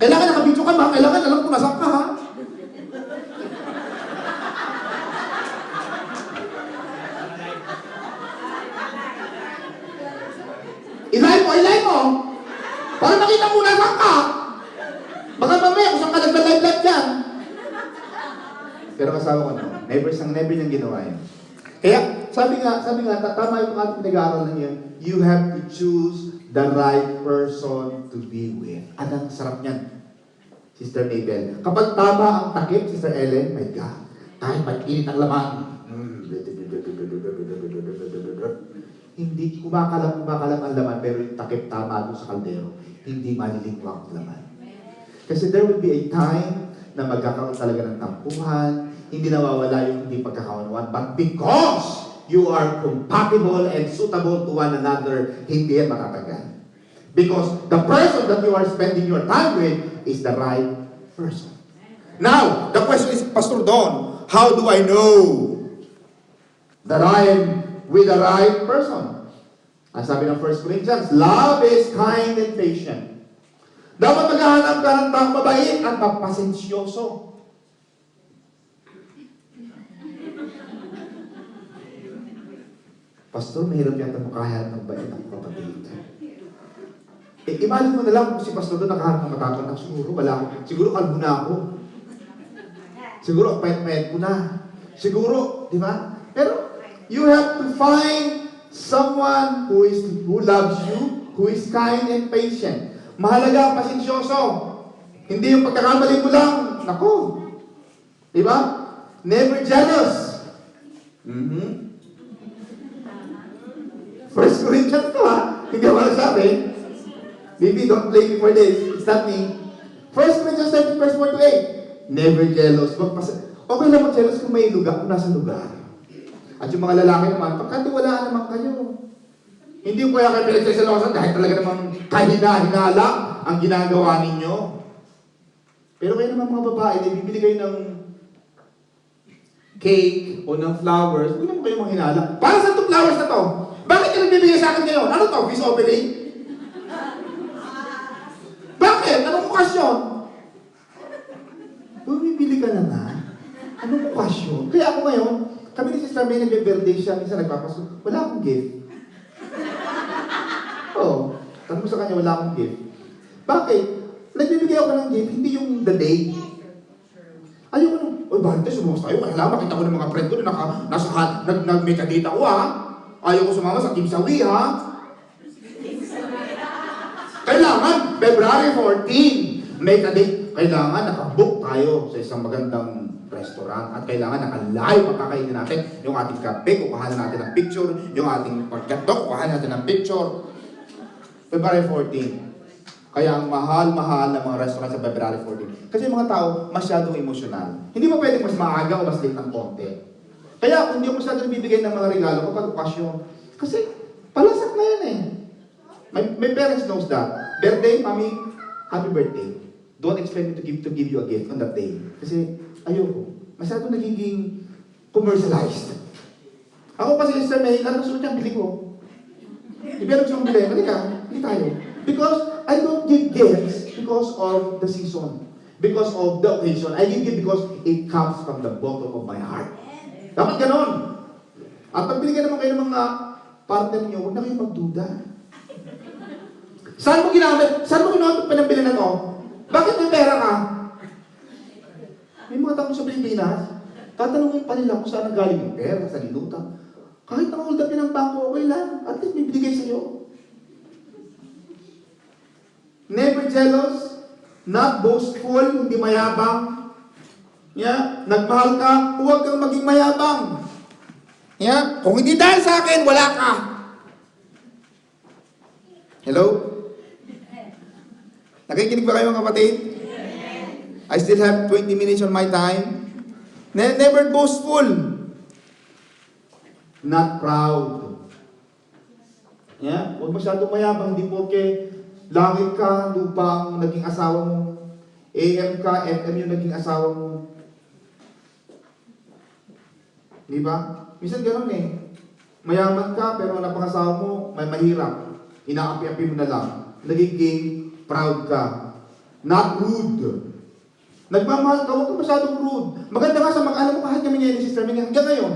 Kailangan nakabidyo ka, kailangan alam kung nasaan ka, ha? Ilay mo! Para makita mo nasaan ka! Baka mamaya kung saan ka nagla-live dyan. Pero kasama ko never niyang ginawa yun. Kaya, sabi nga, tama yung ating pinag-aaral yun, you have to choose the right person to be with. Anong sarap niyan, Sister Mabel. Kapag tama ang takip, Sister Ellen, my God, kahit mag-init ang laman, hindi kumakalam ang laman, pero yung takip tama doon sa kaldero, hindi malilingwang ang laman. Kasi there will be a time na magkakaroon talaga ng tampuhan, hindi nawawala yung hindi pagkakaunawaan, but because you are compatible and suitable to one another, hindi yan matatagal. Because the person that you are spending your time with is the right person. Now, the question is, Pastor Don, how do I know that I am with the right person? Ang sabi ng 1 Corinthians, love is kind and patient. Dapat maghahanap ka ng taong mabait at mapasensyoso. Pastor, mahirap yata makahanap ng bait ng kapatid. Imagine mo na lang kung si Pastor doon nakahanap ng matapang na siguro wala ako. Siguro kalbo na ako. Siguro payat-payat ko na. Siguro, di ba? Pero you have to find someone who loves you, who is kind and patient. Mahalaga ang pasensyoso. Hindi yung pagkakamali mo lang. Naku. Di ba? Never jealous. First Corinthians to, ha? Hindi ako nagsabi. Maybe don't blame me for this. It's not me. 1 Corinthians 13, verse 4 to 8. Never jealous. Okay lang mag-jealous kung may lugar, kung nasa lugar. At yung mga lalaki naman, pagkatiwalaan naman kayo. Hindi yung kaya kayo pinagsasalusan dahil talaga namang kahina-hinala ang ginagawa ninyo. Pero kayo naman mga babae, bibili kayo ng cake o ng flowers, huwag naman kayo manghinala. Para saan itong flowers na to? Bakit ka nagbibigay sa akin ngayon? Ano to? Peace opening? Bakit? Anong okasyon? Bumibili ka na nga. Anong okasyon? Kaya ako ngayon, kami ni Sister May nagbe-birthday siya, minsan nagpapasko, wala akong gift. Oo. Tanong mo sa kanya, wala akong gift. Bakit? Nagbibigay ako ng gift, hindi yung the day. Ayoko nung, oy, bante, sumamos tayo. Kailangan makita ko ng mga friend ko na nag-make a date ako, ha? Ayaw ko sumama sa Team Sawi, ha? Kailangan, February 14, make a date. Kailangan nakabook tayo sa isang magandang restaurant at kailangan naka-live pagkakainin natin yung ating kape, kukuhanan natin ng picture, yung ating pagkatok, kukuhanan natin ng picture. February 14. Kaya ang mahal-mahal ng mga restaurant sa February 14. Kasi yung mga tao, masyadong emosyonal. Hindi mo pwedeng mas maaga o mas late ng konti. Kaya kung hindi ako masyado bibigay ng mga regalo kapag okasyon, kasi palasak na yan eh. My parents knows that. Birthday, mommy, happy birthday. Don't expect me to give you a gift on that day. Kasi ayoko. Masyado nagiging commercialized. Ako kasi, Sister May, lahat ng suot niya, bili ko. Ibig gusto mong bili, mali ka, bili tayo. Because I don't give gifts because of the season. Because of the occasion. I give gift because it comes from the bottom of my heart. Dapat ganon. At pag binigyan naman kayo ng mga partner niyo, huwag na kayong magduda. Saan mo ginamit? Saan mo ginamit pinambili na to? Bakit may pera ka? May mga tao sa Pilipinas, tatanungin pa nila kung saan ang galing yung pera, sa linutan. Kahit nang hold up yun ang bangko, okay lang. At least may binigay sa'yo. Never jealous, not boastful, hindi mayabang. Yeah? Nagmahal ka, huwag kang maging mayabang. Yeah? Kung hindi dahil sa akin, wala ka. Hello? Nakikinig ba kayo mga kapatid? I still have 20 minutes on my time. Never boastful. Not proud. Yeah? Huwag masyadong mayabang, hindi po langit ka, lupa ang naging asawa mo. AM ka, FM yung naging asawa mo. Di ba? Minsan ganun eh. Mayaman ka, pero ang napangasawa mo, may mahirap. Inaapi-api mo na lang. Nagiging proud ka. Not rude. Nagmamahal ka, huwag ka masyadong rude. Maganda nga sa mag-alam mo, kahit kami ngayon ni Sister Minnie, hanggang ngayon,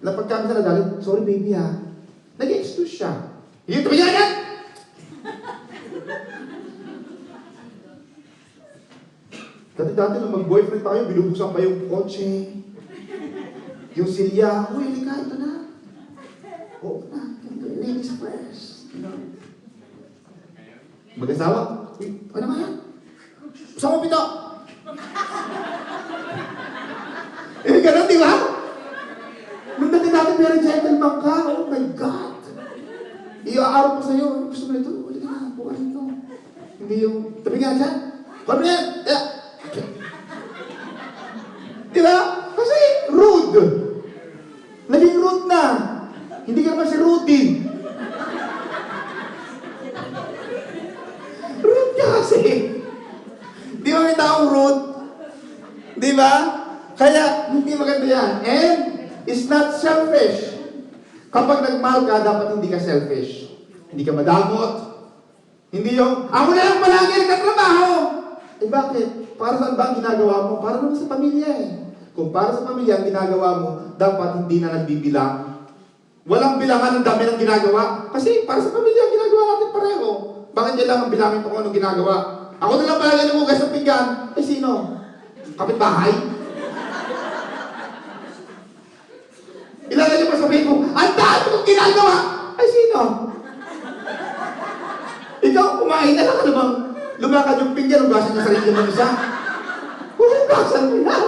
lapag kami sa nagalit, sorry baby ha. Nag-excuse siya. Yung tumiyan yan! Dati-dati nung mag-boyfriend tayo, binubuksan pa yung kotse. Yung silya, uy, halika, ito na. Oo na, ladies first. You know? Mag-asawa, uy, ano nga yan? Saan mo pito? Ganun, di ba? Nung dati-dati pero gentleman ka, oh my God. Iaaraw ko sa'yo, gusto mo nito, ulit na, buka nito. Hindi yung, tabi nga dyan. Kami yan! Diba? Kasi rude. Naging rude na. Hindi ka naman si Rudy. Rude ka kasi. Di ba may taong rude? Di ba? Kaya hindi maganda yan. And it's not selfish. Kapag nagmahal ka, dapat hindi ka selfish. Hindi ka madamot. Hindi yung, ako na lang palagi nagkatrabaho. Eh bakit? Para saan ba ang ginagawa mo? Para naman sa pamilya eh. Kung para sa pamilya ang ginagawa mo, dapat hindi na nagbibilang. Walang bilangan ng dami ng ginagawa. Kasi para sa pamilya ang ginagawa natin pareho. Bakit kailangan bilangin kung anong ginagawa? Ako na lang palagi namugas ng pinggan. Eh sino? Kapitbahay? Ilalagay niyo pa sabihin ko, ang dami kong ginagawa! Eh sino? Ikaw, kumain na lang ka namang lumakad yung pinggan, ugasan niya sarili mo isa. Ugasan mo yan.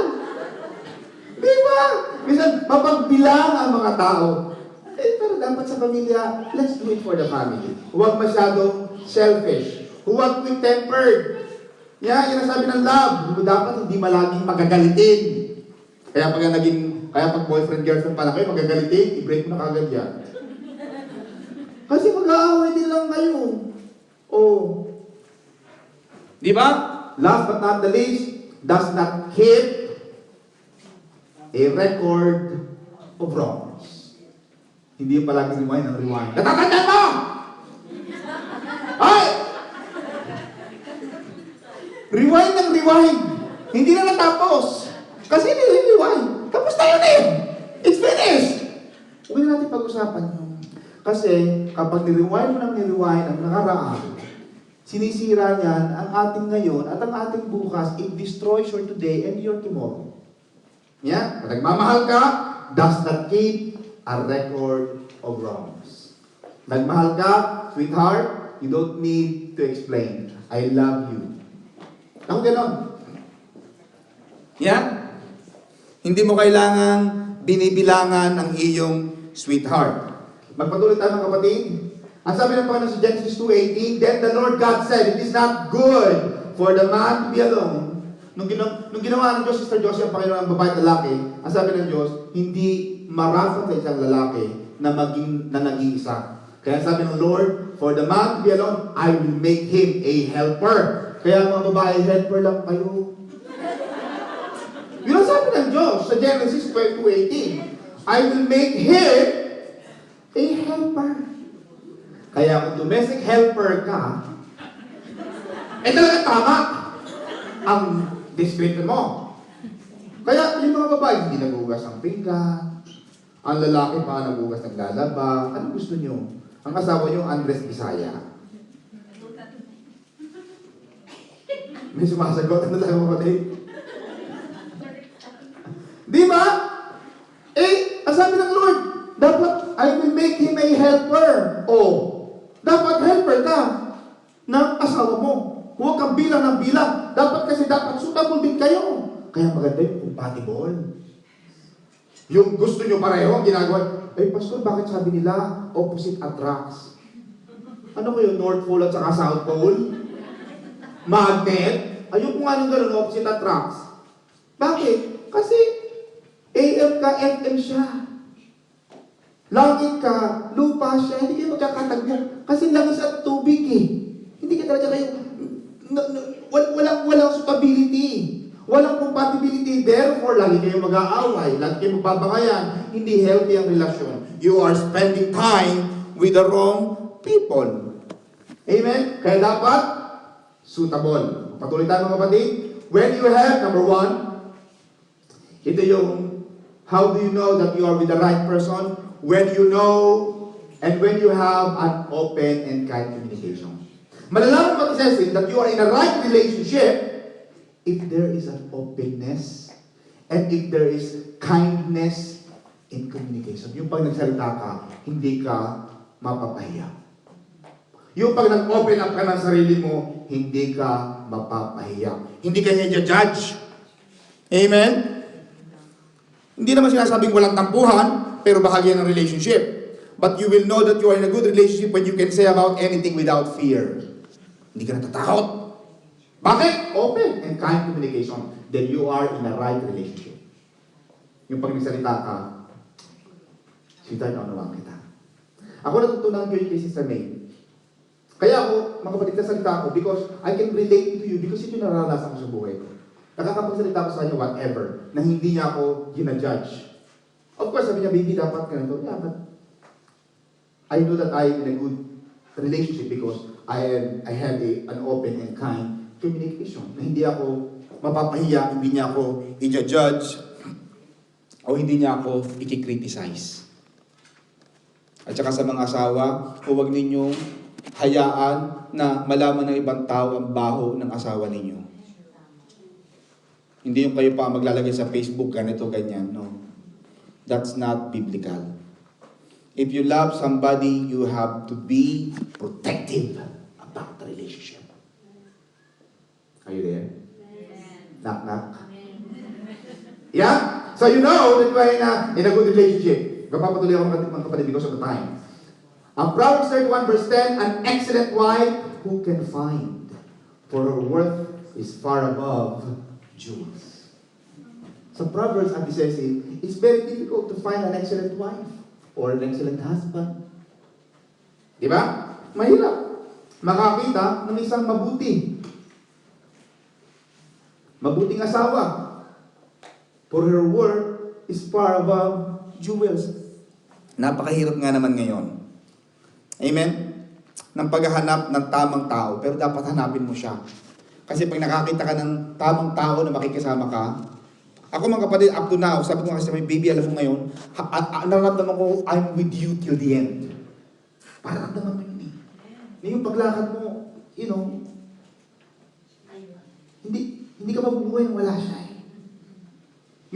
Di ba? Minsan, mapagbilang ang mga tao. Eh, pero dapat sa pamilya, let's do it for the family. Huwag masyadong selfish. Huwag quick-tempered. Yan ang sabi ng love. Dapat hindi malaging magagalitin. Kaya pag boyfriend-girlfriend pala kayo, magagalitin, i-break mo na kagad yan. Kasi mag-aaway din lang kayo. Oh. Di ba? Last but not the least, does not keep a record of wrongs. Hindi yung palagi rewind ng rewind. Natatandaan mo! Ay! Rewind ng rewind. Hindi na natapos. Kasi hindi yung rewind. Tapos tayo na yun. It's finished. Huwag na natin pag-usapan yun. Kasi kapag ni-rewind mo ng ni-rewind ang nakaraan, sinisira niyan ang ating ngayon at ang ating bukas. It destroys your today and your tomorrow. Yeah? Kung nagmamahal ka, does not keep a record of wrongs. Nagmahal ka, sweetheart, you don't need to explain. I love you. Ako ganon. Yeah? Hindi mo kailangang binibilangan ang iyong sweetheart. Magpatuloy tayo mga kapatid. Ang sabi ng Panginoon sa Genesis 2:18, then the Lord God said, it is not good for the man to be alone. Nung ginawa ng Diyos, Sister Josie, ang Panginoon ng babae at lalaki, ang sabi ng Diyos, hindi marapat sa isang lalaki na nag-iisa. Kaya sabi ng Lord, for the man to be alone, I will make him a helper. Kaya mga babae, helper lang kayo. Yun ang sabi ng Diyos sa Genesis 12:18. I will make him a helper. Kaya kung domestic helper ka, talaga tama ang description mo. Kaya yung mga babae, hindi nagugas ang pinggan. Ang lalaki pa nagugas ng lalaba. Ano gusto nyo? Ang asawa nyo, Andres Bisaya. May sumasagot. Ano tayo mga kapatid? Di ba? Ang sabi ng Lord, dapat I will make him a helper. Dapat helper ka ng asawa mo. Huwag kang bilang ng bilang. Dapat suitable din kayo. Kaya maganda yung compatible. Yung gusto nyo pareho ang ginagawa. Pastor, bakit sabi nila opposite attracts? Ano kayo, North Pole at saka South Pole? Magnet? Ayun kung anong gano'n, opposite attracts. Bakit? Kasi AM ka, FM siya. Langit ka, lupa siya, hindi kayo magkakatagpo. Kasi langis at tubig eh. Hindi ka talaga kayo, walang suitability. Walang compatibility. Therefore, lagi kayo mag-aaway, lagi kayo magbabangayan. Hindi healthy ang relasyon. You are spending time with the wrong people. Amen? Kaya dapat, suitable. Patuloy tayo mga kapatid. When you have, number one, ito yung, how do you know that you are with the right person? When you know, and when you have an open and kind communication. Malalaman mo that you are in a right relationship if there is an openness and if there is kindness in communication. Yung pag nagsalita ka, hindi ka mapapahiya. Yung pag nag-open up ka ng sarili mo, hindi ka mapapahiya. Hindi ka niya judge. Amen? Hindi naman sinasabing walang tampuhan, pero bahagi ng relationship. But you will know that you are in a good relationship when you can say about anything without fear. Hindi ka natatakot. Bakit? Open and kind communication. Then you are in a right relationship. Yung pag nagsalita ka, sweetheart, naunawaan kita. Ako natutunan ko yung kay Sister May. Kaya ako, mga kapatid, nasalita ako because I can relate to you because ito yung naranasan ko sa buhay ko. Nakakapagsalita ko sa kanya whatever, na hindi niya ako ginajudge. Of course, sabi niya, baby, dapat ganito. Yeah, but I know that I am in a good relationship because I have an open and kind communication. Na hindi ako mapapahiya, hindi niya ako i-judge, o hindi niya ako i-criticize. At saka sa mga asawa, huwag ninyong hayaan na malaman ng ibang tao ang baho ng asawa ninyo. Hindi yung kayo pa maglalagay sa Facebook, ganito, ganyan. No. That's not biblical. If you love somebody, you have to be protective about the relationship. Are you there? Knock, knock. Yeah? So you know that you are in a good relationship. Kapapatuloy ako mga kapatid because of the time. Ang Proverbs 31 verse 10, an excellent wife who can find, for her worth is far above jewels. Sa Proverbs, ang says it's very difficult to find an excellent wife or an excellent husband. Di ba? Mahirap makakita ng isang mabuting asawa. For her worth is far above jewels. Napakahirap nga naman ngayon. Amen? Ng paghahanap ng tamang tao, pero dapat hanapin mo siya. Kasi pag nakakita ka ng tamang tao na makikisama ka, ako mga kapatid, up to now, sabi ko kasi may baby, alam mo ngayon, nararamdaman ko, I'm with you till the end. Parang naman mo yun eh. Yung paglakad mo, hindi ka mabubuhay nang wala siya eh.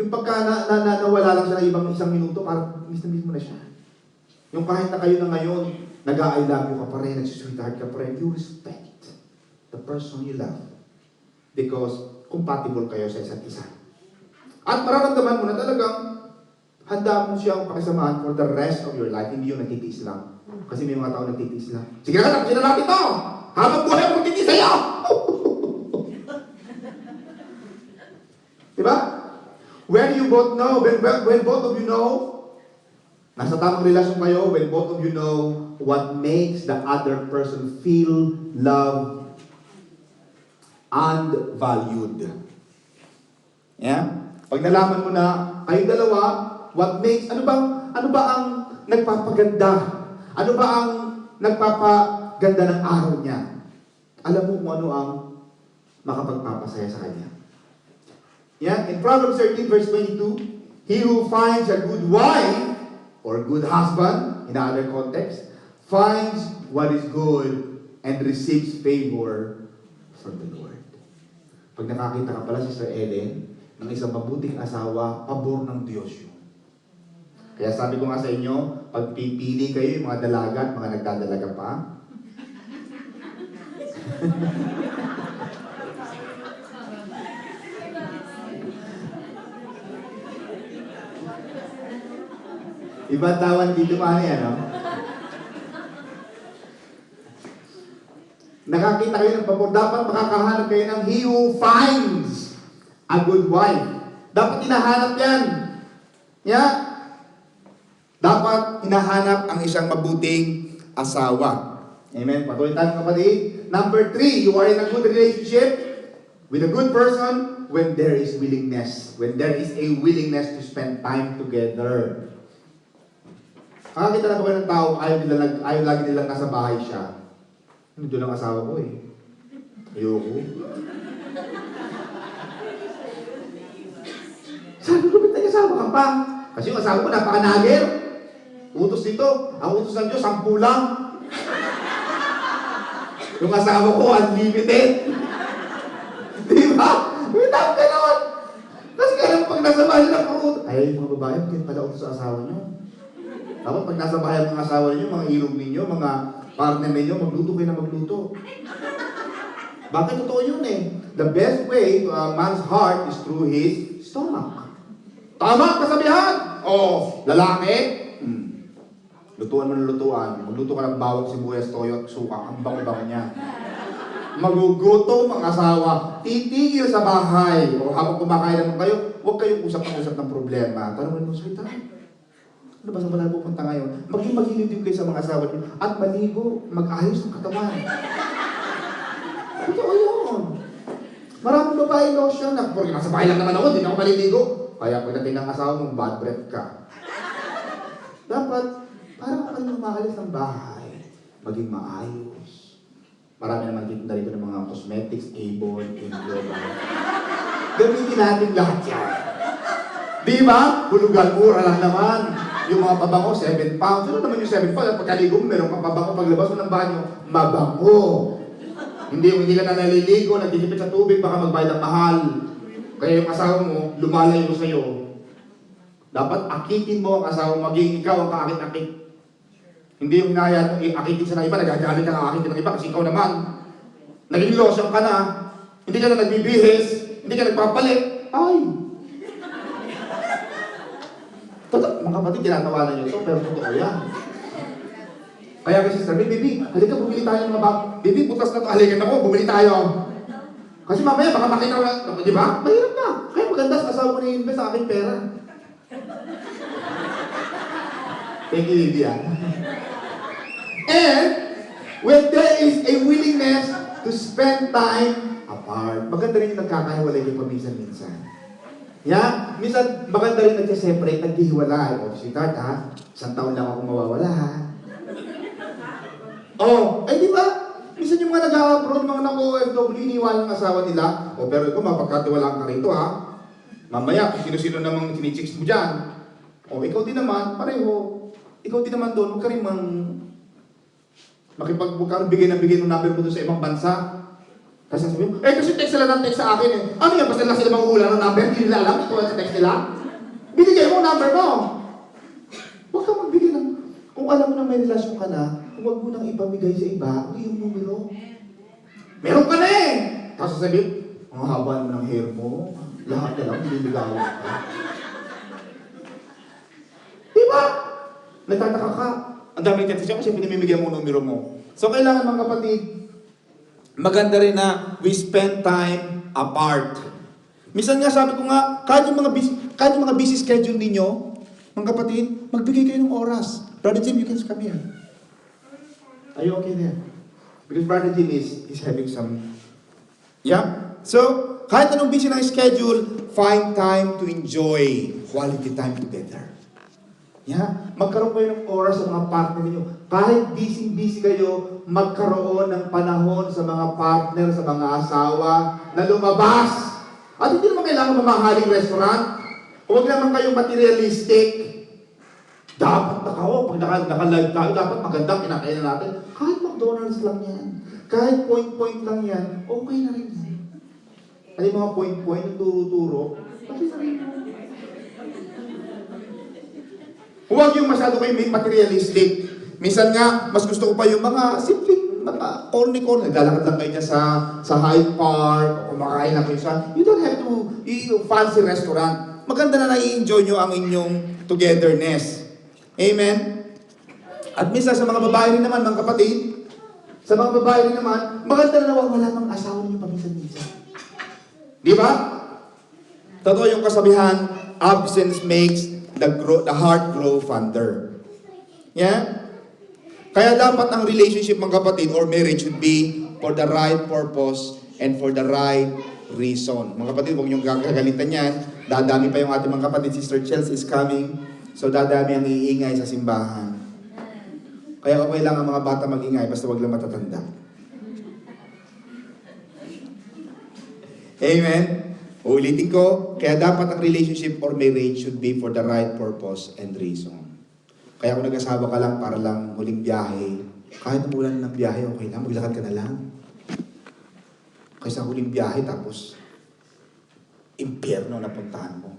Yung pagka nawala lang siya ng isang minuto, parang miss mo na siya. Yung kahit na kayo na ngayon, nag-I love you ka pa rin, nag-sweetheart ka pa rin, you respect the person you love. Because compatible kayo sa isa't isa. At mararamdaman mo na talagang handa mo siyang pakisamahan for the rest of your life. Hindi yung nagtitiis lang. Kasi may mga tao nagtitiis lang. Sige na, tapusin na natin ito! Habang buhay mo magtitiis sa'yo! you both know, when both of you know, nasa tamang relasyon kayo, when both of you know what makes the other person feel loved and valued. Yeah? Pag nalaman mo na, kayong dalawa, what makes, ano ba ang nagpapaganda? Ano ba ang nagpapaganda ng araw niya? Alam mo kung ano ang makapagpapasaya sa kanya. Yeah? In Proverbs 13 verse 22, he who finds a good wife, or good husband, in other context, finds what is good and receives favor from the Lord. Pag nakakita ka pala, Sister Ellen, ng isang mabuting asawa, pabor ng Diyos yun. Kaya sabi ko nga sa inyo, pag pipili kayo, yung mga dalaga at mga nagdadalaga pa, ibang tawan dito pa niya, no? Nakakita kayo ng pabor. Dapat makakahanap kayo ng he who finds a good wife. Dapat hinahanap yan. Yeah? Dapat hinahanap ang isang mabuting asawa. Amen? Patuloy tayo kapatid. Number 3, you are in a good relationship with a good person when there is willingness. When there is a willingness to spend time together. Nakakita na ba kayo ng tao, ayaw lagi nilang nasa bahay siya. Doon ang asawa ko eh. Ayoko. Sabi ko, ba't nag-asawa ka pa? Kasi yung asawa ko napaka-nager. Utos dito. Ang utos ng Diyos, 10 lang. Yung asawa ko, unlimited. Di ba? May tawag ka naman. Kasi kaya pag nasa bahay na puro, ay, mga babae, bakit pala utos sa asawa niyo? Tapos pag nasa bahay ng asawa ninyo, mga ilog ninyo, mga partner ninyo, magluto kayo na magluto. Bakit totoo yun eh? The best way to a man's heart is through his stomach. Tama, kasabihan! Lalaki, lutuan mo ng lutuan. Magluto ka ng bawang, sibuyas, toyo at suka. Ang bango-bango niya. Magugutom ang asawa. Titigil sa bahay. O habang kumakain naman kayo, huwag kayong usap-usap ng problema. Tanungin mo, sweetheart, ano ba sa wala pupunta ngayon? Maging din kayo sa mga asawa niyo at maligo, mag-ayos ng katawan. Totoo yun. Maraming babae lotion na, porque nasa bahay lang naman ako, hindi na ako maliligo. Kaya pagdating ng asawa mo, bad breath ka. Dapat, parang kung kayo maalis ng bahay, maging maayos. Marami naman dito dito ng mga cosmetics, Avon, Indioba. Gamitin natin lahat yan. Di ba? Hulugan, mura lang naman. Yung mga pabango, 7 pounds. Ano naman yung 7 pounds? Pagkaligo mo, meron kang pabango. Paglabas mo ng banyo, mabango. Hindi ka na naliligo, nagtitipid sa tubig, baka magbayad ng mahal. Kaya yung asawa mo, lumalayo sa'yo. Dapat akitin mo ang asawa mo, maging ikaw ang kaakit-akit. Hindi yung hinahayaan mo, akitin sa ng iba, nagagalit ka ng akitin ng iba kasi ikaw naman. Naging lotion ka na, hindi ka na nagbibihis, hindi ka nagpapalit. Ay! Totoo, mga kapatid, tinatawanan nyo ito, pero totoo yan. Kaya kasi sister, baby, halika, bumili tayo ng mga bag. Baby, butas na ito, halika na ko, bumili tayo. Kasi mamaya, baka makita ko, di ba? Mahirap na. Kaya maganda sa asawa ko na i-invest sa aking pera. Thank you, Lydia. And, when there is a willingness to spend time apart, maganda rin yung nagkakahiwalay kayo paminsan-minsan. Yeah? Minsan, maganda rin nagsiseparate, naghihiwalay. Sweetheart, ha? 1 taon lang ako mawawala, ha? Di ba? Minsan yung mga nag-abroad, mga nag-OFW, iniwan ng asawa nila. Pero ikaw, mapagkatiwalaan ka rito, ha? Mamaya, kung sino-sino namang tinichicks mo dyan. Ikaw din naman, pareho. Ikaw din naman doon, huwag ka rin huwag ka bigay ng number mo doon sa ibang bansa. Kasi sabi mo, kasi text sila ng text sa akin eh. Ano yan? Basta lang sila manguhula ng number, hindi nila alam kung sa text nila. Binigay mo ang number mo. Huwag ka magbigay ng, kung alam mo na may relasyon ka na, huwag mo nang ipamigay sa iba, ang iyong numero. Meron ka na eh! Tapos sasabihin, ang haba mo ng hair mo, lahat na lang, nililigawan ka. Diba? Nagtataka ka. Ang dami ng text kasi pinamimigay mo ang numero mo. So kailangan mga kapatid, maganda rin na we spend time apart. Minsan nga sabi ko nga, kahit yung mga kahit yung mga busy schedule ninyo, mga kapatid, magbigay kayo ng oras. Brother Jim, you can come here. Are you okay there? Because Brother Jim is having some... Yeah? So, kahit anong busy ng schedule, find time to enjoy quality time together. Yeah? Magkaroon kayo ng oras sa mga partner ninyo. Kahit busy kayo, magkaroon ng panahon sa mga partner, sa mga asawa, na lumabas. At hindi naman kailangan mamahaling restaurant. Huwag naman kayong materialistic. Dapat pag naka-live tayo, dapat magandang kinakainan natin. Kahit McDonald's lang yan. Kahit point lang yan, okay na rin yan. Ano yung mga point, yung turo-turo, okay na rin yan. Huwag yung masyado kayo materialistic. Minsan nga, mas gusto ko pa yung mga simple, mga corny. Naglalakad lang kayo dyan sa Hyde Park, o kumakain lang kayo sa... You don't have to fancy restaurant. Maganda na nai-enjoy nyo ang inyong togetherness. Amen? At minsan sa mga babae rin naman, mga kapatid, sa mga babae rin naman, maganda na wala mang asawa ninyo paminsan-minsan. Di ba? Totoo yung kasabihan, absence makes the heart grow fonder. Yeah? Kaya dapat ang relationship, mga kapatid, or marriage should be for the right purpose and for the right reason. Mga kapatid, huwag niyong gagalitan yan. Dadami pa yung ating mga kapatid. Sister Chelsea is coming. So dadami ang iingay sa simbahan. Kaya okay lang ang mga bata mag-ingay, basta wag lang matatanda. Amen? Uulitin ko, kaya dapat ang relationship or marriage should be for the right purpose and reason. Kaya kung nag-asawa ka lang para lang muling biyahe, kahit umulan ng biyahe, okay lang, maglakad ka na lang. Kaysa huling biyahe, tapos impyerno na puntahan mo.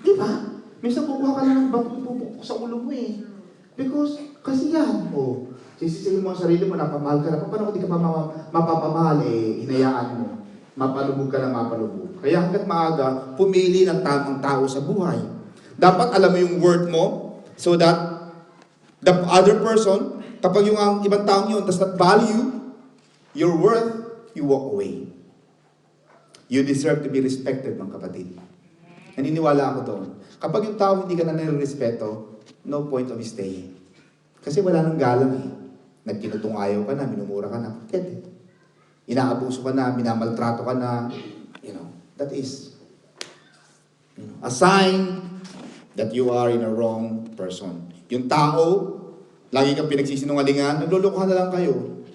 Di ba? Minsan kukuha ka lang ng bangko, ipupukok sa ulo mo eh. Because, kasi yan, sisisihin mo ang sarili mo, napamahal ka na. Paano kung di ka mapapamahal, hinayaan mo. Mapalubog ka na mapalubog. Kaya hanggat maaga, pumili ng tamang tao sa buhay. Dapat alam mo yung worth mo, so that the other person, kapag yung ang ibang taong yun does not value your worth, you walk away. You deserve to be respected, mga kapatid. Naniniwala ako doon. Kapag yung tao hindi ka na nire-respeto, no point of staying. Kasi wala nang galang eh. Nagkinutungayaw ka na, minumura ka na. Forget it. Inaabuso ka na, minamaltrato ka na. That is a sign that you are in a wrong person. Yung tao, lagi kang pinagsisinungalingan, naglulukuhan na lang kayo.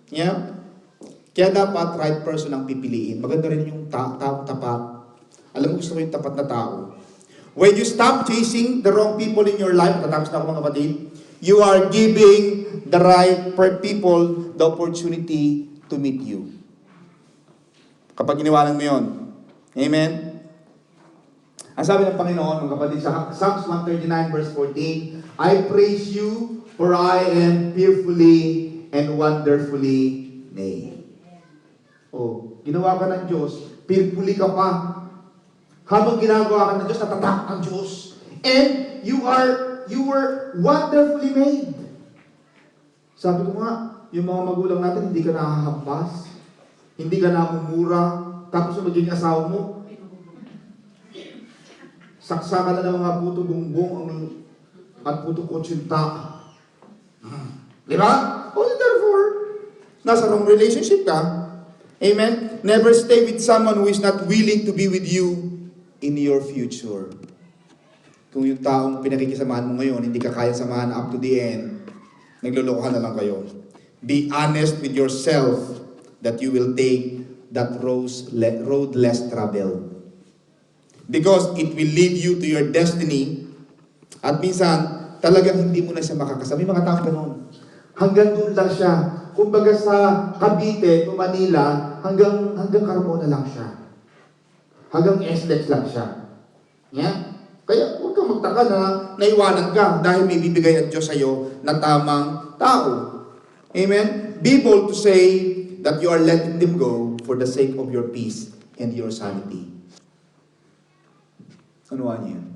Yeah? Kaya dapat right person ang pipiliin. Maganda rin yung taong tapat. Alam mo, gusto ko yung tapat na tao. When you stop chasing the wrong people in your life, tatapos na ako mga kapatid, you are giving the right people the opportunity to meet you. Kapag iniwanan mo yun. Amen? Ang sabi ng Panginoon, mga kapatid, sa Psalms 139 verse 14, I praise you, for I am fearfully and wonderfully made. Ginawa ka ng Diyos, fearfully ka pa. Habang ginagawa ka ng Diyos, natatak ang Diyos. And you were wonderfully made. Sabi ko nga, yung mga magulang natin, hindi ka nahahampas, hindi ka namumura, tapos yung magiging asawa mo, saksakan na ng mga puto bumbong at puto kutsinta. Di ba? Therefore, nasa wrong relationship ka. Amen? Never stay with someone who is not willing to be with you in your future. Kung yung taong pinakikisamahan mo ngayon, hindi ka kaya samahan up to the end, nagluloko ka na lang kayo. Be honest with yourself that you will take that road less traveled. Because it will lead you to your destiny. At minsan, talagang hindi mo na siya makakasama. May mga tao ganun. Hanggang doon lang siya. Kumbaga sa Cavite to Manila, hanggang Carmona lang siya. Hanggang SLEX lang siya. Yeah? Kaya huwag kang magtaka na naiwanan ka dahil may bibigay ang Diyos sa iyo na tamang tao. Amen? Be bold to say that you are letting them go for the sake of your peace and your sanity. Anuhan niyo yun?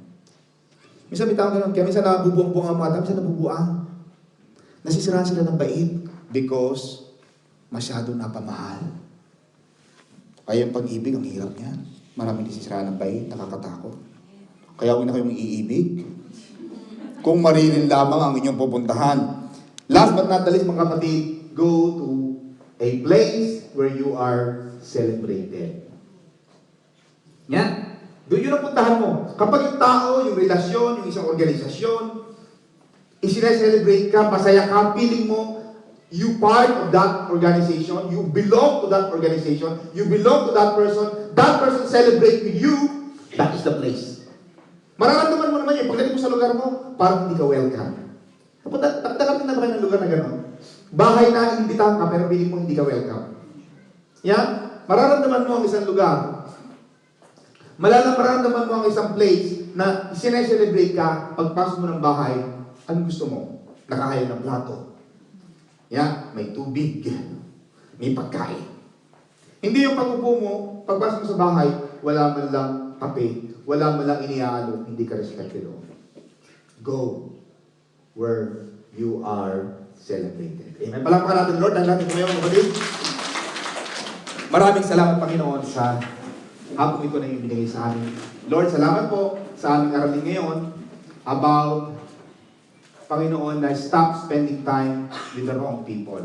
Minsan may tao ganun, kaya minsan nabubuang-buang ang mga tao, minsan nabubuang. Nasisiraan sila ng bait because masyado napamahal. Kaya yung pag-ibig, ang hirap niyan. Maraming disisiraan ng bait, nakakatakot. Kaya huwag na kayong iibig. Kung marilin lamang ang inyong pupuntahan. Last but not the least, mga kapatid, go to a place where you are celebrated. Yan. Doon yun ang puntahan mo. Kapag yung tao, yung relasyon, yung isang organisasyon, isine-celebrate ka, masaya ka, feeling mo, you part of that organization, you belong to that organization, you belong to that person celebrate with you, that is the place. Mararamdaman mo naman yun, pagdating mo sa lugar mo, parang hindi ka welcome. Nakarating na ba kayo ng lugar na gano'n? Bahay na inimbitahan ka, pero feeling mo hindi ka welcome. Yan? Mararamdaman mo ang isang lugar. Mararamdaman mo ang isang place na sineselebrate ka, pagpasok mo ng bahay, anong gusto mo? Nakahaya ng plato. Yan, may tubig. May pagkain. Hindi yung pag-upo mo, pagpasok mo sa bahay, wala man lang kape, wala man lang iniaalok, hindi ka respected. Go where you are celebrated. Amen. Palakpakan natin, Lord. Dahil natin kumayon, kapatid. Maraming salamat, Panginoon, sa hapong ito na yung binigay sa amin. Lord, salamat po sa aming aralin ngayon about, Panginoon, na stop spending time with the wrong people.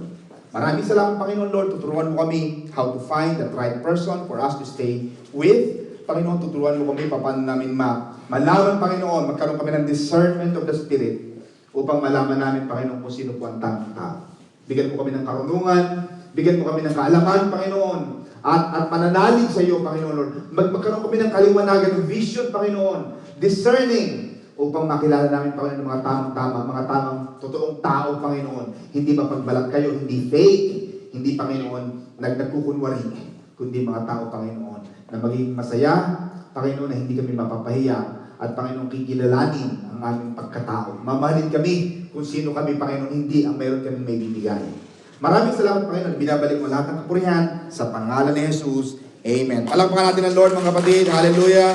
Maraming salamat, Panginoon, Lord. Tuturuan mo kami how to find the right person for us to stay with. Panginoon, tuturuan mo kami paano namin malaman, Panginoon, magkaroon kami ng discernment of the Spirit upang malaman namin, Panginoon, kung sino po ang tamang tao. Bigyan mo kami ng karunungan, bigyan mo kami ng kaalaman, Panginoon, at pananalig sa iyo, Panginoon, Lord. Magkaroon kami ng kaliwanagan, ng vision, Panginoon, discerning, upang makilala namin, Panginoon, mga tamang-tama, mga tamang totoong tao, Panginoon. Hindi mapagbalat kayo, hindi fake, hindi, Panginoon, nagkukunwari, kundi mga tao, Panginoon, na maging masaya, Panginoon, na hindi kami mapapahiya, at Panginoon, kikilalanin ang aming pagkatao. Mamahalin kami kung sino kami, Panginoon, hindi ang mayroon kami may bibigay. Maraming salamat, Panginoon. Binabalik mo lahat ng kapurihan sa pangalan ni Jesus. Amen. Palakpakan natin ang Lord, mga kapatid. Hallelujah.